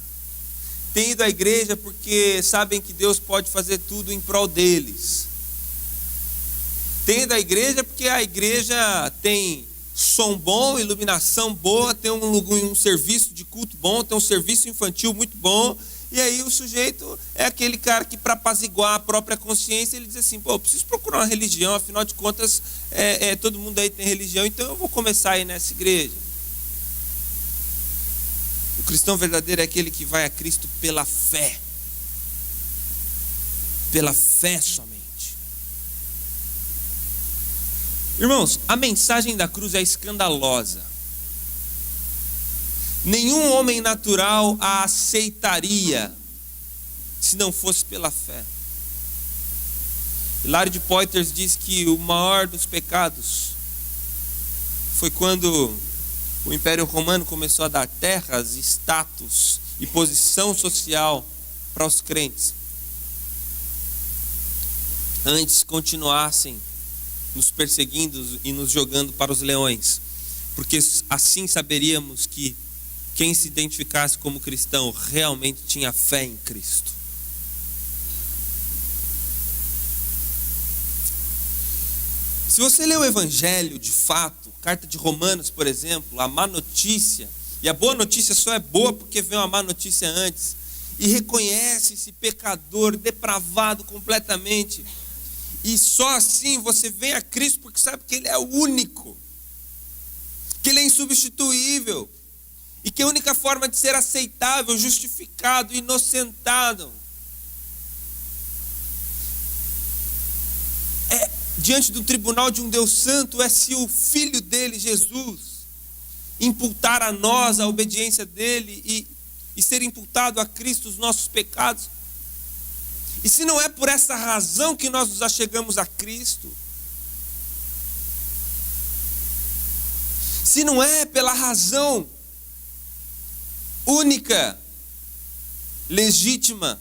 Têm ido à igreja porque sabem que Deus pode fazer tudo em prol deles. Têm ido à igreja porque a igreja tem som bom, iluminação boa, tem um serviço de culto bom, tem um serviço infantil muito bom. E aí o sujeito é aquele cara que, para apaziguar a própria consciência, ele diz assim: eu preciso procurar uma religião, afinal de contas, todo mundo aí tem religião, então eu vou começar a ir nessa igreja. O cristão verdadeiro é aquele que vai a Cristo pela fé. Pela fé somente. Irmãos, a mensagem da cruz é escandalosa. Nenhum homem natural a aceitaria se não fosse pela fé. Hilário de Poitiers diz que o maior dos pecados foi quando o Império Romano começou a dar terras, status e posição social para os crentes. Antes continuassem nos perseguindo e nos jogando para os leões, porque assim saberíamos que quem se identificasse como cristão realmente tinha fé em Cristo. Se você lê o Evangelho de fato, carta de Romanos, por exemplo, a má notícia, e a boa notícia só é boa porque vem uma má notícia antes, e reconhece esse pecador depravado completamente, e só assim você vem a Cristo porque sabe que Ele é o único, que Ele é insubstituível, e que a única forma de ser aceitável, justificado, inocentado diante do tribunal de um Deus santo é se o Filho dele, Jesus, imputar a nós a obediência dele e ser imputado a Cristo os nossos pecados. E se não é por essa razão que nós nos achegamos a Cristo, se não é pela razão única, legítima,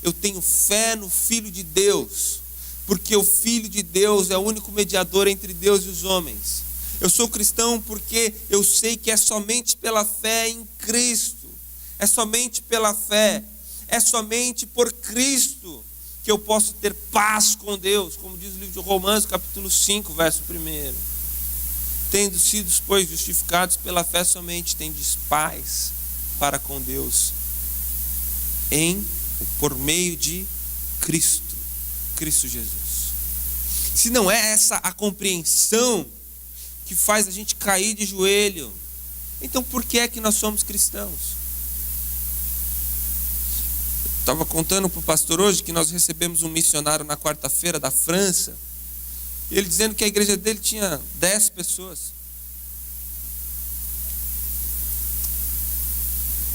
eu tenho fé no Filho de Deus, porque o Filho de Deus é o único mediador entre Deus e os homens. Eu sou cristão porque eu sei que é somente pela fé em Cristo, é somente pela fé, é somente por Cristo que eu posso ter paz com Deus, como diz o livro de Romanos, capítulo 5, verso 1. Tendo sido, pois, justificados pela fé somente, tendes paz para com Deus, por meio de Cristo Jesus. Se não é essa a compreensão que faz a gente cair de joelho, então por que é que nós somos cristãos? Estava contando para o pastor hoje que nós recebemos um missionário na quarta-feira da França, e ele dizendo que a igreja dele tinha 10 pessoas.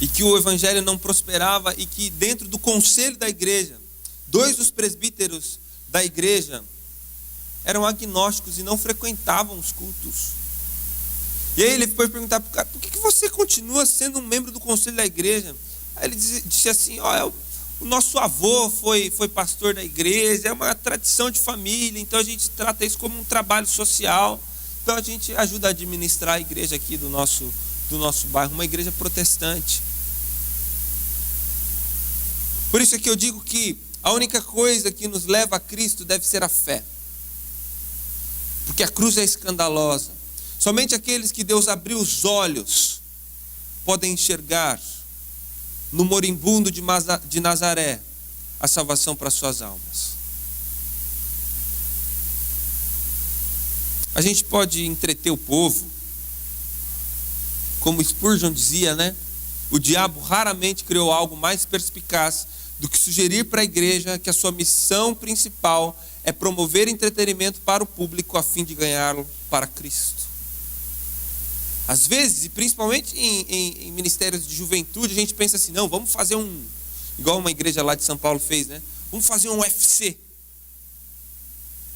E que o evangelho não prosperava, e que dentro do conselho da igreja, 2 dos presbíteros da igreja eram agnósticos e não frequentavam os cultos. E aí ele foi perguntar para o cara: por que você continua sendo um membro do conselho da igreja? Aí ele disse assim: o nosso avô foi pastor da igreja, é uma tradição de família, então a gente trata isso como um trabalho social, então a gente ajuda a administrar a igreja aqui do nosso bairro, uma igreja protestante. Por isso é que eu digo que a única coisa que nos leva a Cristo deve ser a fé, porque a cruz é escandalosa. Somente aqueles que Deus abriu os olhos podem enxergar no moribundo de Nazaré a salvação para suas almas. A gente pode entreter o povo, como Spurgeon dizia, né? O diabo raramente criou algo mais perspicaz do que sugerir para a igreja que a sua missão principal é promover entretenimento para o público a fim de ganhá-lo para Cristo. Às vezes, e principalmente em ministérios de juventude, a gente pensa assim: não, vamos fazer igual uma igreja lá de São Paulo fez, né? Vamos fazer um UFC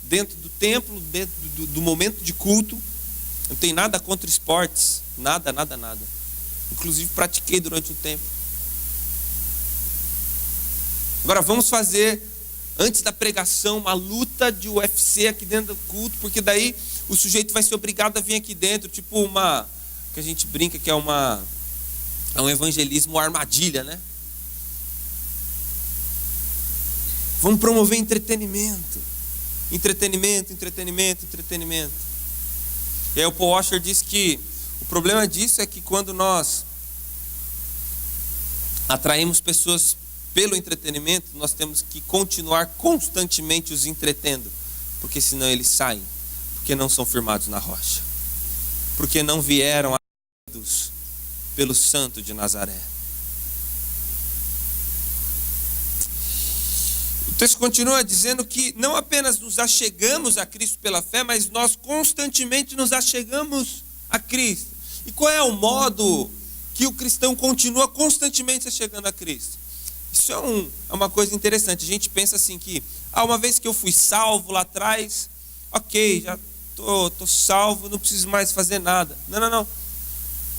dentro do templo, dentro do momento de culto. Não tem nada contra esportes, nada. Inclusive pratiquei durante um tempo. Agora vamos fazer, antes da pregação, uma luta de UFC aqui dentro do culto, porque daí o sujeito vai ser obrigado a vir aqui dentro, tipo que a gente brinca que é um evangelismo armadilha, né? Vamos promover entretenimento. E aí o Paul Washer diz que o problema disso é que quando nós atraímos pessoas pelo entretenimento, nós temos que continuar constantemente os entretendo, porque senão eles saem, porque não são firmados na rocha, porque não vieram pelo Santo de Nazaré. O texto continua dizendo que não apenas nos achegamos a Cristo pela fé, mas nós constantemente nos achegamos a Cristo. E qual é o modo que o cristão continua constantemente se achegando a Cristo? Isso é uma coisa interessante. A gente pensa assim que, uma vez que eu fui salvo lá atrás, ok, já estou salvo, não preciso mais fazer nada. Não.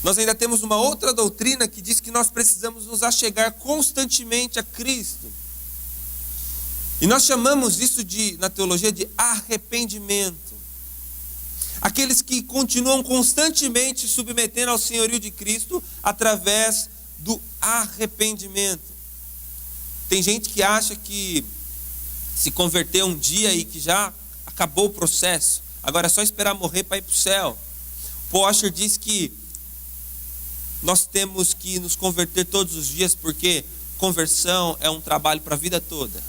Nós ainda temos uma outra doutrina que diz que nós precisamos nos achegar constantemente a Cristo. E nós chamamos isso na teologia de arrependimento. Aqueles que continuam constantemente se submetendo ao senhorio de Cristo através do arrependimento. Tem gente que acha que se converteu um dia e que já acabou o processo, agora é só esperar morrer para ir para o céu. Paul Washer diz que nós temos que nos converter todos os dias, porque conversão é um trabalho para a vida toda.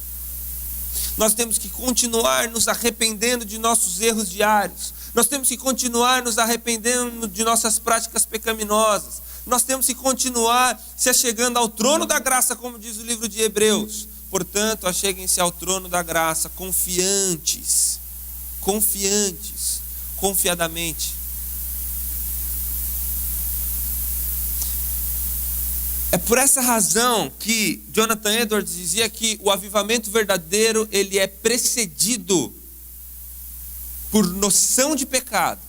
Nós temos que continuar nos arrependendo de nossos erros diários. Nós temos que continuar nos arrependendo de nossas práticas pecaminosas. Nós temos que continuar se achegando ao trono da graça, como diz o livro de Hebreus. Portanto, acheguem-se ao trono da graça, confiantes, confiadamente. É por essa razão que Jonathan Edwards dizia que o avivamento verdadeiro, ele é precedido por noção de pecado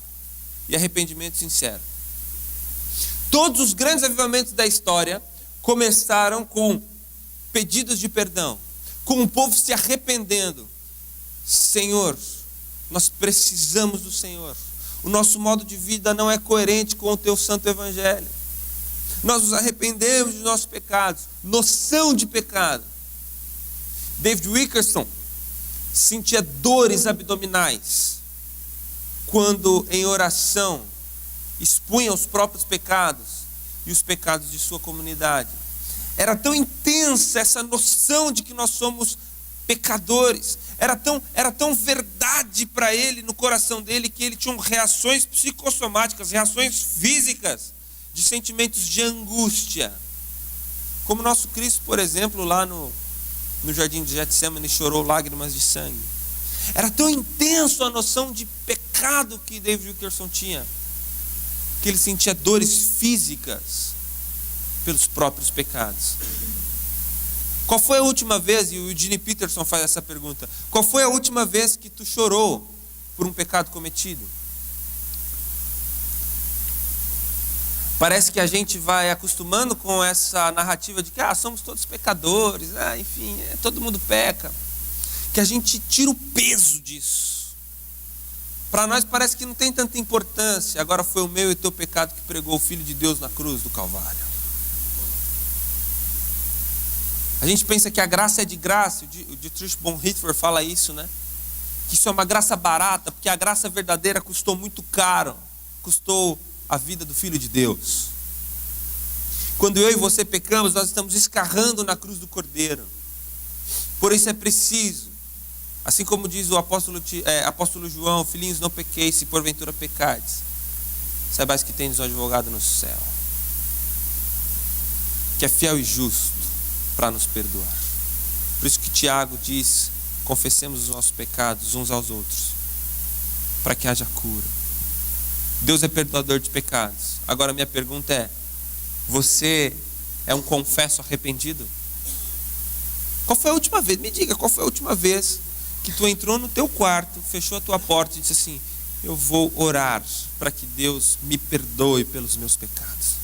e arrependimento sincero. Todos os grandes avivamentos da história começaram com pedidos de perdão, com o povo se arrependendo. Senhor, nós precisamos do Senhor. O nosso modo de vida não é coerente com o teu santo evangelho. Nós nos arrependemos dos nossos pecados. Noção de pecado. David Wilkerson sentia dores abdominais quando em oração expunha os próprios pecados e os pecados de sua comunidade. Era tão intensa essa noção de que nós somos pecadores, era tão verdade para ele, no coração dele, que ele tinha reações psicossomáticas, reações físicas, de sentimentos de angústia. Como nosso Cristo, por exemplo, lá no jardim de Getsemane, chorou lágrimas de sangue. Era tão intenso a noção de pecado que David Wilkerson tinha, que ele sentia dores físicas pelos próprios pecados. Qual foi a última vez, e o Eugene Peterson faz essa pergunta, qual foi a última vez que tu chorou por um pecado cometido? Parece que a gente vai acostumando com essa narrativa de que somos todos pecadores, enfim, todo mundo peca, que a gente tira o peso disso. Para nós parece que não tem tanta importância. Agora foi o meu e o teu pecado que pregou o Filho de Deus na cruz do Calvário. A gente pensa que a graça é de graça. O Dietrich Bonhoeffer fala isso, né? Que isso é uma graça barata, porque a graça verdadeira custou muito caro. Custou a vida do Filho de Deus. Quando eu e você pecamos, nós estamos escarrando na cruz do Cordeiro. Por isso é preciso, assim como diz o apóstolo João, filhinhos, não pequeis, se porventura pecardes, saibais que tendes um advogado no céu, que é fiel e justo para nos perdoar. Por isso que Tiago diz: confessemos os nossos pecados uns aos outros, para que haja cura. Deus é perdoador de pecados. Agora minha pergunta é: você é um confesso arrependido? Qual foi a última vez? Me diga, qual foi a última vez que tu entrou no teu quarto, fechou a tua porta e disse assim: eu vou orar para que Deus me perdoe pelos meus pecados?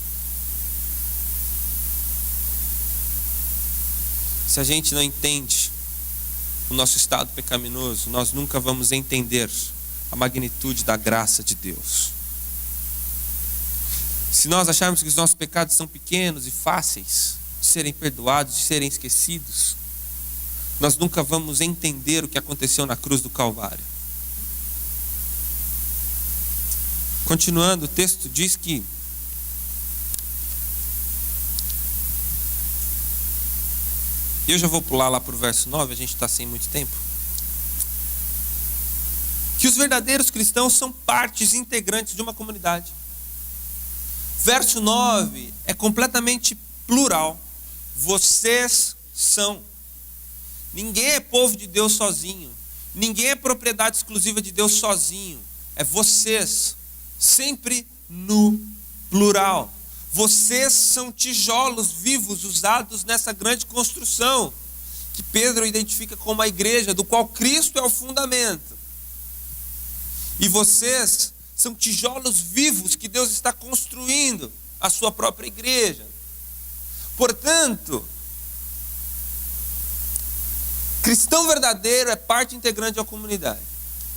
Se a gente não entende o nosso estado pecaminoso, nós nunca vamos entender a magnitude da graça de Deus. Se nós acharmos que os nossos pecados são pequenos e fáceis de serem perdoados, de serem esquecidos, nós nunca vamos entender o que aconteceu na cruz do Calvário. Continuando, o texto diz que eu já vou pular lá para o verso 9, a gente está sem muito tempo. Que os verdadeiros cristãos são partes integrantes de uma comunidade. Verso 9 é completamente plural. Vocês são. Ninguém é povo de Deus sozinho. Ninguém é propriedade exclusiva de Deus sozinho. É vocês. Sempre no plural. Vocês são tijolos vivos usados nessa grande construção que Pedro identifica como a igreja, do qual Cristo é o fundamento. E vocês são tijolos vivos que Deus está construindo a sua própria igreja. Portanto, cristão verdadeiro é parte integrante da comunidade.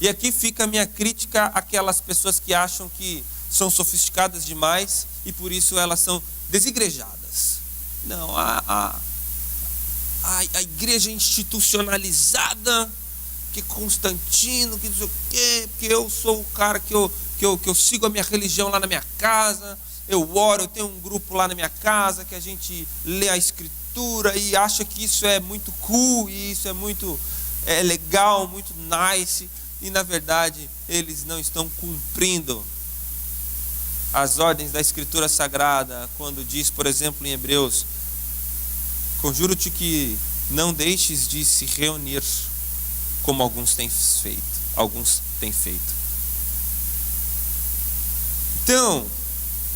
E aqui fica a minha crítica àquelas pessoas que acham que são sofisticadas demais e por isso elas são desigrejadas. Não, a igreja institucionalizada, que Constantino, que não sei o quê, porque eu sou o cara que eu sigo a minha religião lá na minha casa, eu oro, eu tenho um grupo lá na minha casa que a gente lê a escritura e acha que isso é muito cool, e isso é muito legal, muito nice, e na verdade eles não estão cumprindo as ordens da escritura sagrada, quando diz, por exemplo, em Hebreus: conjuro-te que não deixes de se reunir, como alguns têm feito. Então,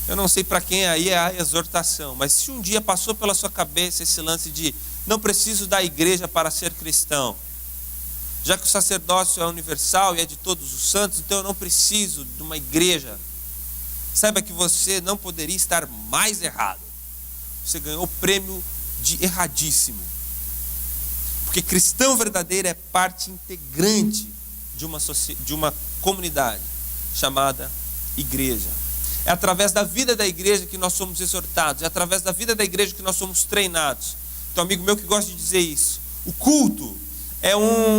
Eu não sei para quem aí é a exortação, mas se um dia passou pela sua cabeça esse lance de não preciso da igreja para ser cristão, já que o sacerdócio é universal e é de todos os santos, então eu não preciso de uma igreja. Saiba que você não poderia estar mais errado. Você ganhou o prêmio de erradíssimo. Porque cristão verdadeiro é parte integrante de uma comunidade chamada igreja. É através da vida da igreja que nós somos exortados. É através da vida da igreja que nós somos treinados. Tem um amigo meu que gosta de dizer isso. O culto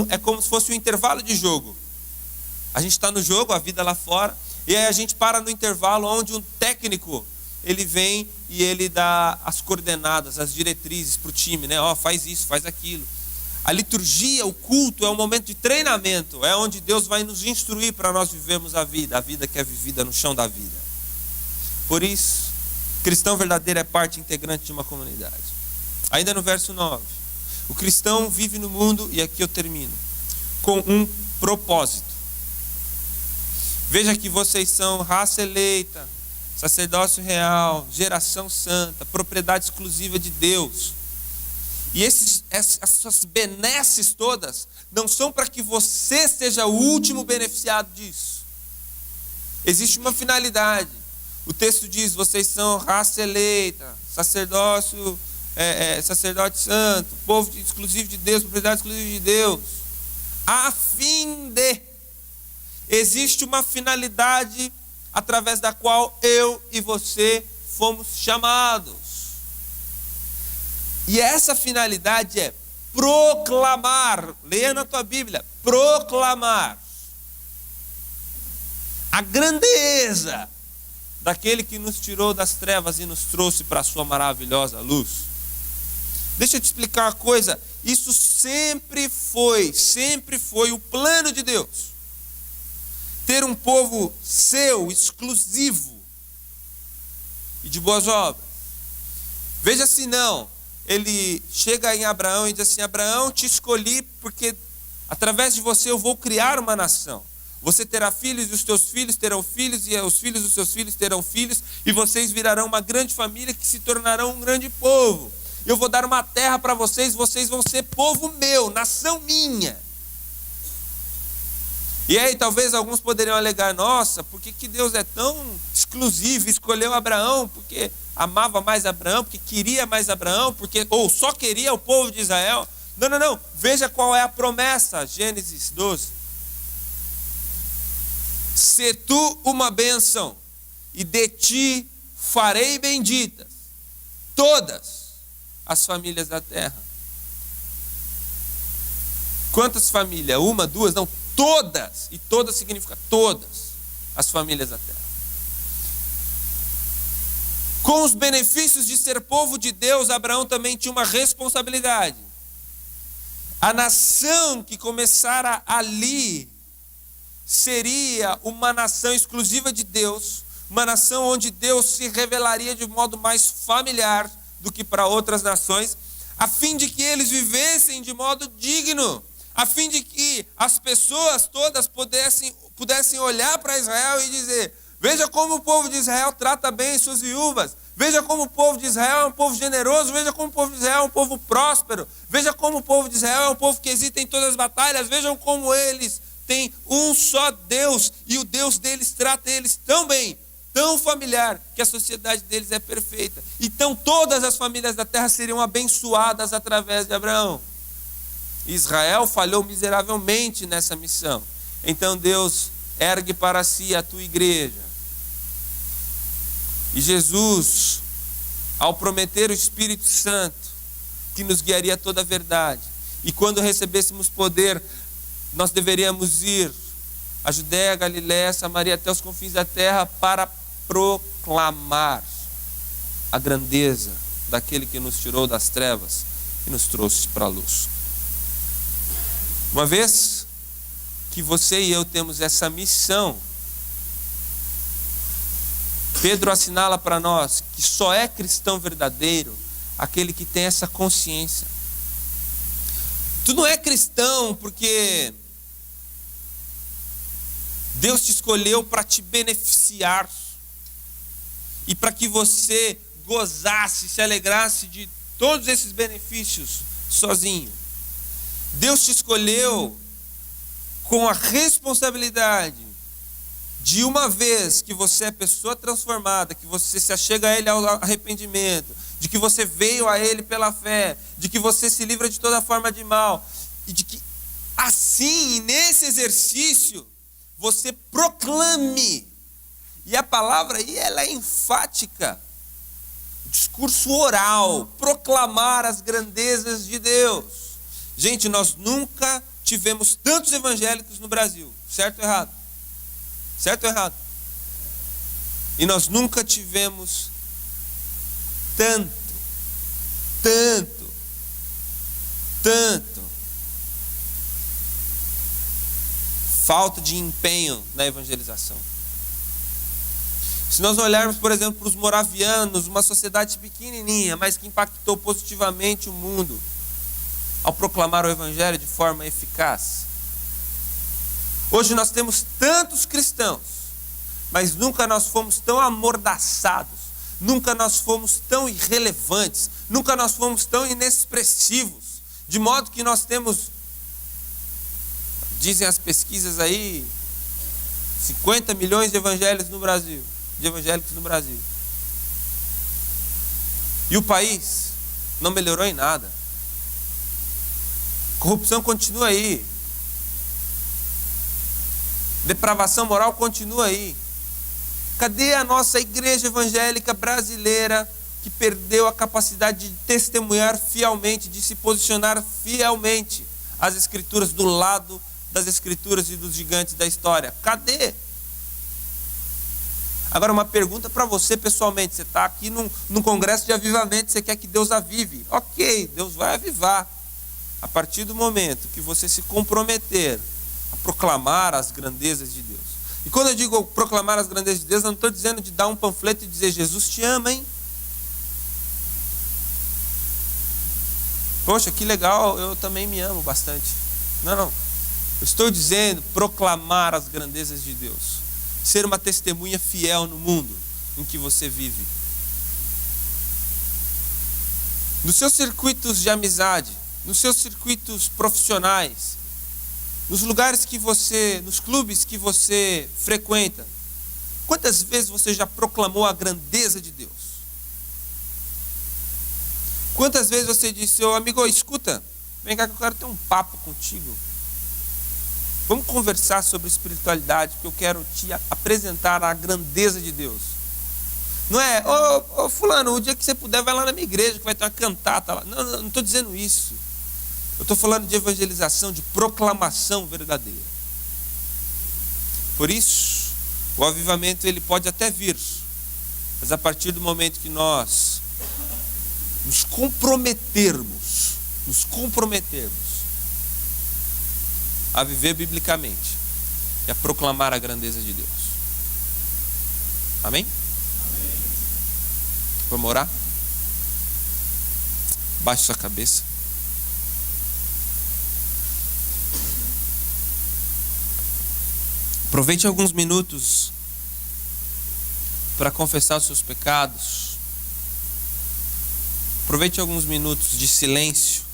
é como se fosse um intervalo de jogo. A gente está no jogo, a vida lá fora, e aí a gente para no intervalo onde um técnico, ele vem e ele dá as coordenadas, as diretrizes para o time, né? Faz isso, faz aquilo. A liturgia, o culto é um momento de treinamento, é onde Deus vai nos instruir para nós vivermos a vida que é vivida no chão da vida. Por isso, cristão verdadeiro é parte integrante de uma comunidade. Ainda no verso 9, o cristão vive no mundo, e aqui eu termino, com um propósito. Veja que vocês são raça eleita, sacerdócio real, geração santa, propriedade exclusiva de Deus. E essas benesses todas não são para que você seja o último beneficiado disso. Existe uma finalidade. O texto diz, vocês são raça eleita, sacerdote santo, povo exclusivo de Deus, propriedade exclusiva de Deus. A fim de... Existe uma finalidade através da qual eu e você fomos chamados. E essa finalidade é proclamar, leia na tua Bíblia, proclamar a grandeza daquele que nos tirou das trevas e nos trouxe para a sua maravilhosa luz. Deixa eu te explicar uma coisa, isso sempre foi o plano de Deus. Ter um povo seu, exclusivo e de boas obras. Veja se não, ele chega em Abraão e diz assim, Abraão, te escolhi porque através de você eu vou criar uma nação. Você terá filhos e os teus filhos terão filhos e os filhos dos seus filhos terão filhos e vocês virarão uma grande família que se tornarão um grande povo. Eu vou dar uma terra para vocês, vocês vão ser povo meu, nação minha. E aí talvez alguns poderiam alegar, nossa, por que Deus é tão exclusivo, escolheu Abraão, porque amava mais Abraão, porque queria mais Abraão, ou só queria o povo de Israel. Não, veja qual é a promessa, Gênesis 12. Se tu uma bênção, e de ti farei benditas todas as famílias da terra. Quantas famílias? Uma, duas? Não, todas. E todas significa todas as famílias da terra. Com os benefícios de ser povo de Deus, Abraão também tinha uma responsabilidade. A nação que começara ali seria uma nação exclusiva de Deus, uma nação onde Deus se revelaria de modo mais familiar do que para outras nações, a fim de que eles vivessem de modo digno, a fim de que as pessoas todas pudessem olhar para Israel e dizer, veja como o povo de Israel trata bem suas viúvas, veja como o povo de Israel é um povo generoso, veja como o povo de Israel é um povo próspero, veja como o povo de Israel é um povo que hesita em todas as batalhas, vejam como eles têm um só Deus, e o Deus deles trata eles tão bem, tão familiar, que a sociedade deles é perfeita. Então todas as famílias da terra seriam abençoadas através de Abraão. Israel falhou miseravelmente nessa missão. Então Deus ergue para si a tua igreja. E Jesus, ao prometer o Espírito Santo, que nos guiaria a toda a verdade, e quando recebêssemos poder, nós deveríamos ir a Judéia, Galiléia, Samaria, até os confins da terra, para proclamar a grandeza daquele que nos tirou das trevas e nos trouxe para a luz. Uma vez que você e eu temos essa missão, Pedro assinala para nós que só é cristão verdadeiro aquele que tem essa consciência. Tu não é cristão porque Deus te escolheu para te beneficiar. e para que você gozasse, se alegrasse de todos esses benefícios sozinho. Deus te escolheu com a responsabilidade de, uma vez que você é pessoa transformada, que você se achega a Ele ao arrependimento, de que você veio a Ele pela fé, de que você se livra de toda forma de mal, e de que assim, nesse exercício, você proclame. E a palavra aí, ela é enfática. Discurso oral, proclamar as grandezas de Deus. Gente, nós nunca tivemos tantos evangélicos no Brasil, certo ou errado? Certo ou errado? E nós nunca tivemos tanto falta de empenho na evangelização. Se nós olharmos, por exemplo, para os moravianos, uma sociedade pequenininha, mas que impactou positivamente o mundo ao proclamar o evangelho de forma eficaz. Hoje nós temos tantos cristãos, mas nunca nós fomos tão amordaçados, nunca nós fomos tão irrelevantes, nunca nós fomos tão inexpressivos, de modo que nós temos, dizem as pesquisas aí, 50 milhões de evangélicos no Brasil. E o país não melhorou em nada. Corrupção continua aí. Depravação moral continua aí. Cadê a nossa igreja evangélica brasileira que perdeu a capacidade de testemunhar fielmente, de se posicionar fielmente as escrituras do lado das escrituras e dos gigantes da história? Cadê? Agora, uma pergunta para você pessoalmente. Você está aqui num congresso de avivamento, você quer que Deus avive. Ok, Deus vai avivar. A partir do momento que você se comprometer a proclamar as grandezas de Deus. E quando eu digo proclamar as grandezas de Deus, eu não estou dizendo de dar um panfleto e dizer: Jesus te ama, hein? Poxa, que legal, eu também me amo bastante. Não. Eu estou dizendo proclamar as grandezas de Deus. Ser uma testemunha fiel no mundo em que você vive. Nos seus circuitos de amizade, nos seus circuitos profissionais, nos lugares que você, nos clubes que você frequenta, quantas vezes você já proclamou a grandeza de Deus? Quantas vezes você disse: ô amigo, escuta, vem cá que eu quero ter um papo contigo. Vamos conversar sobre espiritualidade, porque eu quero te apresentar a grandeza de Deus. Não é, ô fulano, o dia que você puder vai lá na minha igreja, que vai ter uma cantata lá. Não estou dizendo isso. Eu estou falando de evangelização, de proclamação verdadeira. Por isso, o avivamento ele pode até vir, mas a partir do momento que nós nos comprometermos a viver biblicamente e a proclamar a grandeza de Deus. Amém? Amém. Vamos orar? Baixe sua cabeça. Aproveite alguns minutos para confessar os seus pecados. Aproveite alguns minutos de silêncio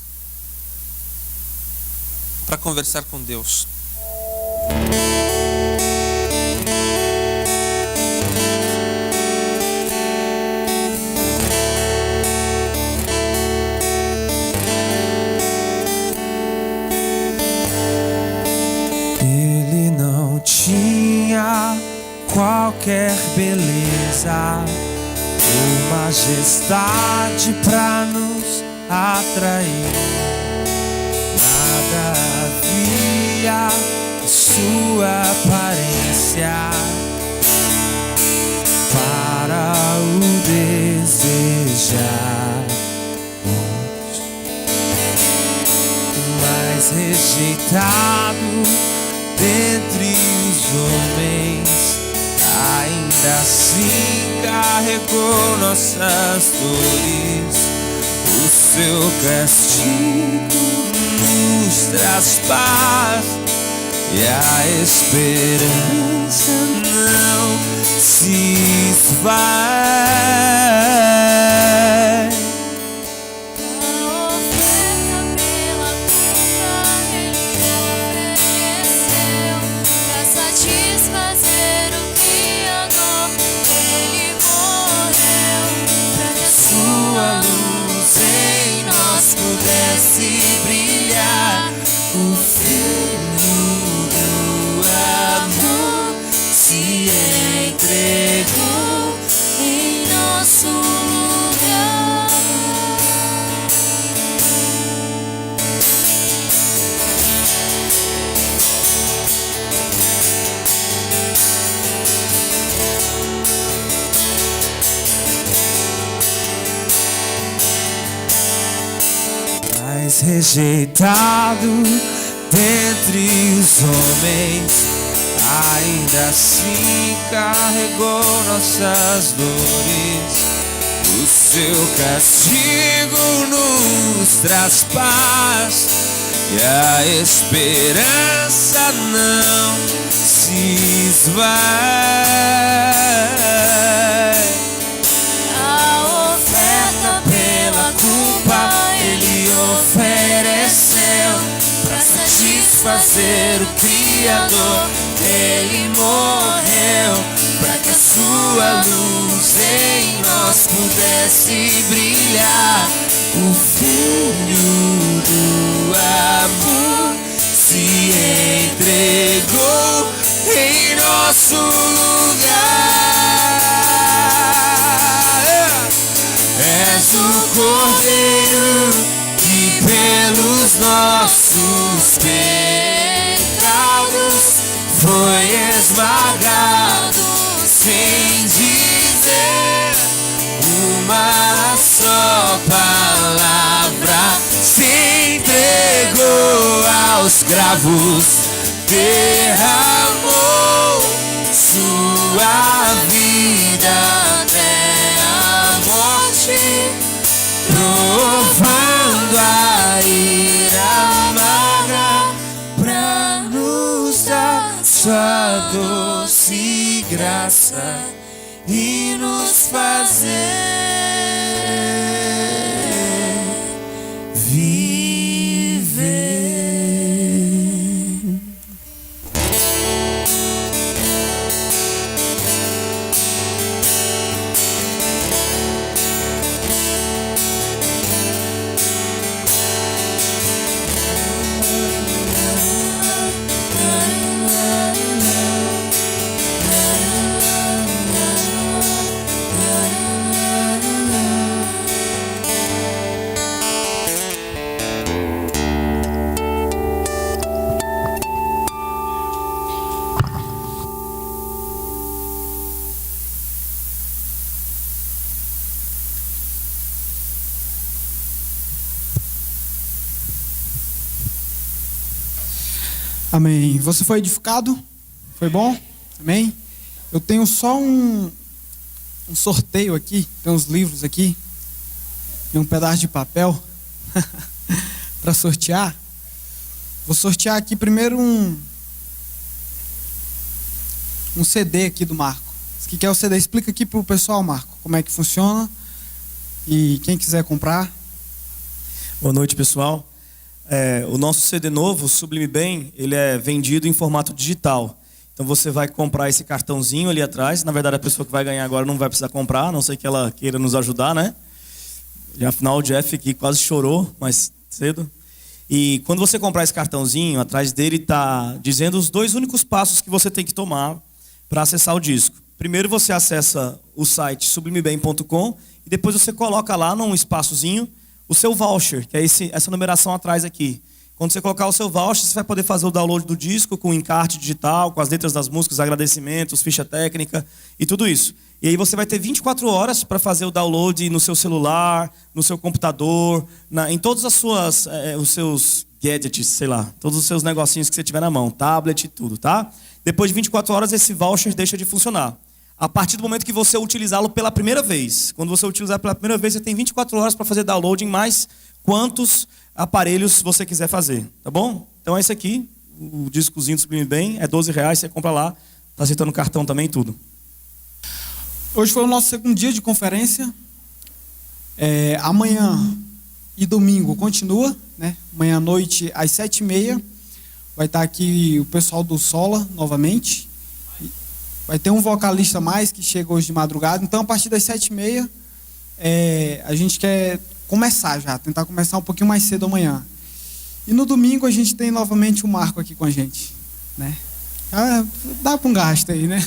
para conversar com Deus. Ele não tinha qualquer beleza ou majestade para nos atrair. Nada havia em sua aparência para o desejar, mas rejeitado dentre os homens, ainda assim carregou nossas dores. O seu castigo nos traz paz, e a esperança não se esvai. Pudesse brilhar, o filho do amor se entregou em nosso lugar. Mais rejeitado dentre os homens, ainda assim carregou nossas dores. O seu castigo nos traz paz e a esperança não se esvai. A oferta pela culpa Ele ofereceu para satisfazer o Criador. Ele morreu para que a sua luz em nós pudesse brilhar. O Filho do amor se entregou em nosso lugar. És o Cordeiro que pelos nossos pecados foi esmagado, sem dizer uma só palavra. Se entregou aos cravos, derramou sua vida até a morte, provando a ira amarga pra nos dar sua doce graça e nos fazer viver. Amém. Você foi edificado? Foi bom? Amém? Eu tenho só um sorteio aqui. Tem uns livros aqui. E um pedaço de papel para sortear. Vou sortear aqui primeiro um CD aqui do Marco. O que é o CD? Explica aqui pro pessoal, Marco, como é que funciona. E quem quiser comprar. Boa noite, pessoal. O nosso CD novo, Sublime Bem, ele é vendido em formato digital. Então você vai comprar esse cartãozinho ali atrás. Na verdade, a pessoa que vai ganhar agora não vai precisar comprar, a não ser que ela queira nos ajudar, né? Afinal, o Jeff aqui quase chorou mais cedo. E quando você comprar esse cartãozinho, atrás dele está dizendo os 2 únicos passos que você tem que tomar para acessar o disco. Primeiro você acessa o site sublimebem.com e depois você coloca lá num espaçozinho o seu voucher, que é essa numeração atrás aqui. Quando você colocar o seu voucher, você vai poder fazer o download do disco com o encarte digital, com as letras das músicas, agradecimentos, ficha técnica e tudo isso. E aí você vai ter 24 horas para fazer o download no seu celular, no seu computador, em todos os seus gadgets, sei lá, todos os seus negocinhos que você tiver na mão, tablet e tudo, tá? Depois de 24 horas, esse voucher deixa de funcionar. A partir do momento que você utilizá-lo pela primeira vez. Quando você utilizar pela primeira vez, você tem 24 horas para fazer download em mais quantos aparelhos você quiser fazer, tá bom? Então é isso aqui. o discozinho do Sublime Bem, é R$12, você compra lá, tá aceitando cartão também, tudo. Hoje foi o nosso segundo dia de conferência. Amanhã e domingo continua, né? Amanhã à noite, às 7h30, vai estar aqui o pessoal do Sola novamente. Vai ter um vocalista mais que chega hoje de madrugada. Então, a partir das 7h30, a gente quer começar já, tentar começar um pouquinho mais cedo amanhã. E no domingo a gente tem novamente o Marco aqui com a gente, né? Dá para um gasto aí, né?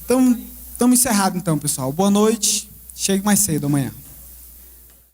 Estamos encerrados então, pessoal. Boa noite. Chegue mais cedo amanhã.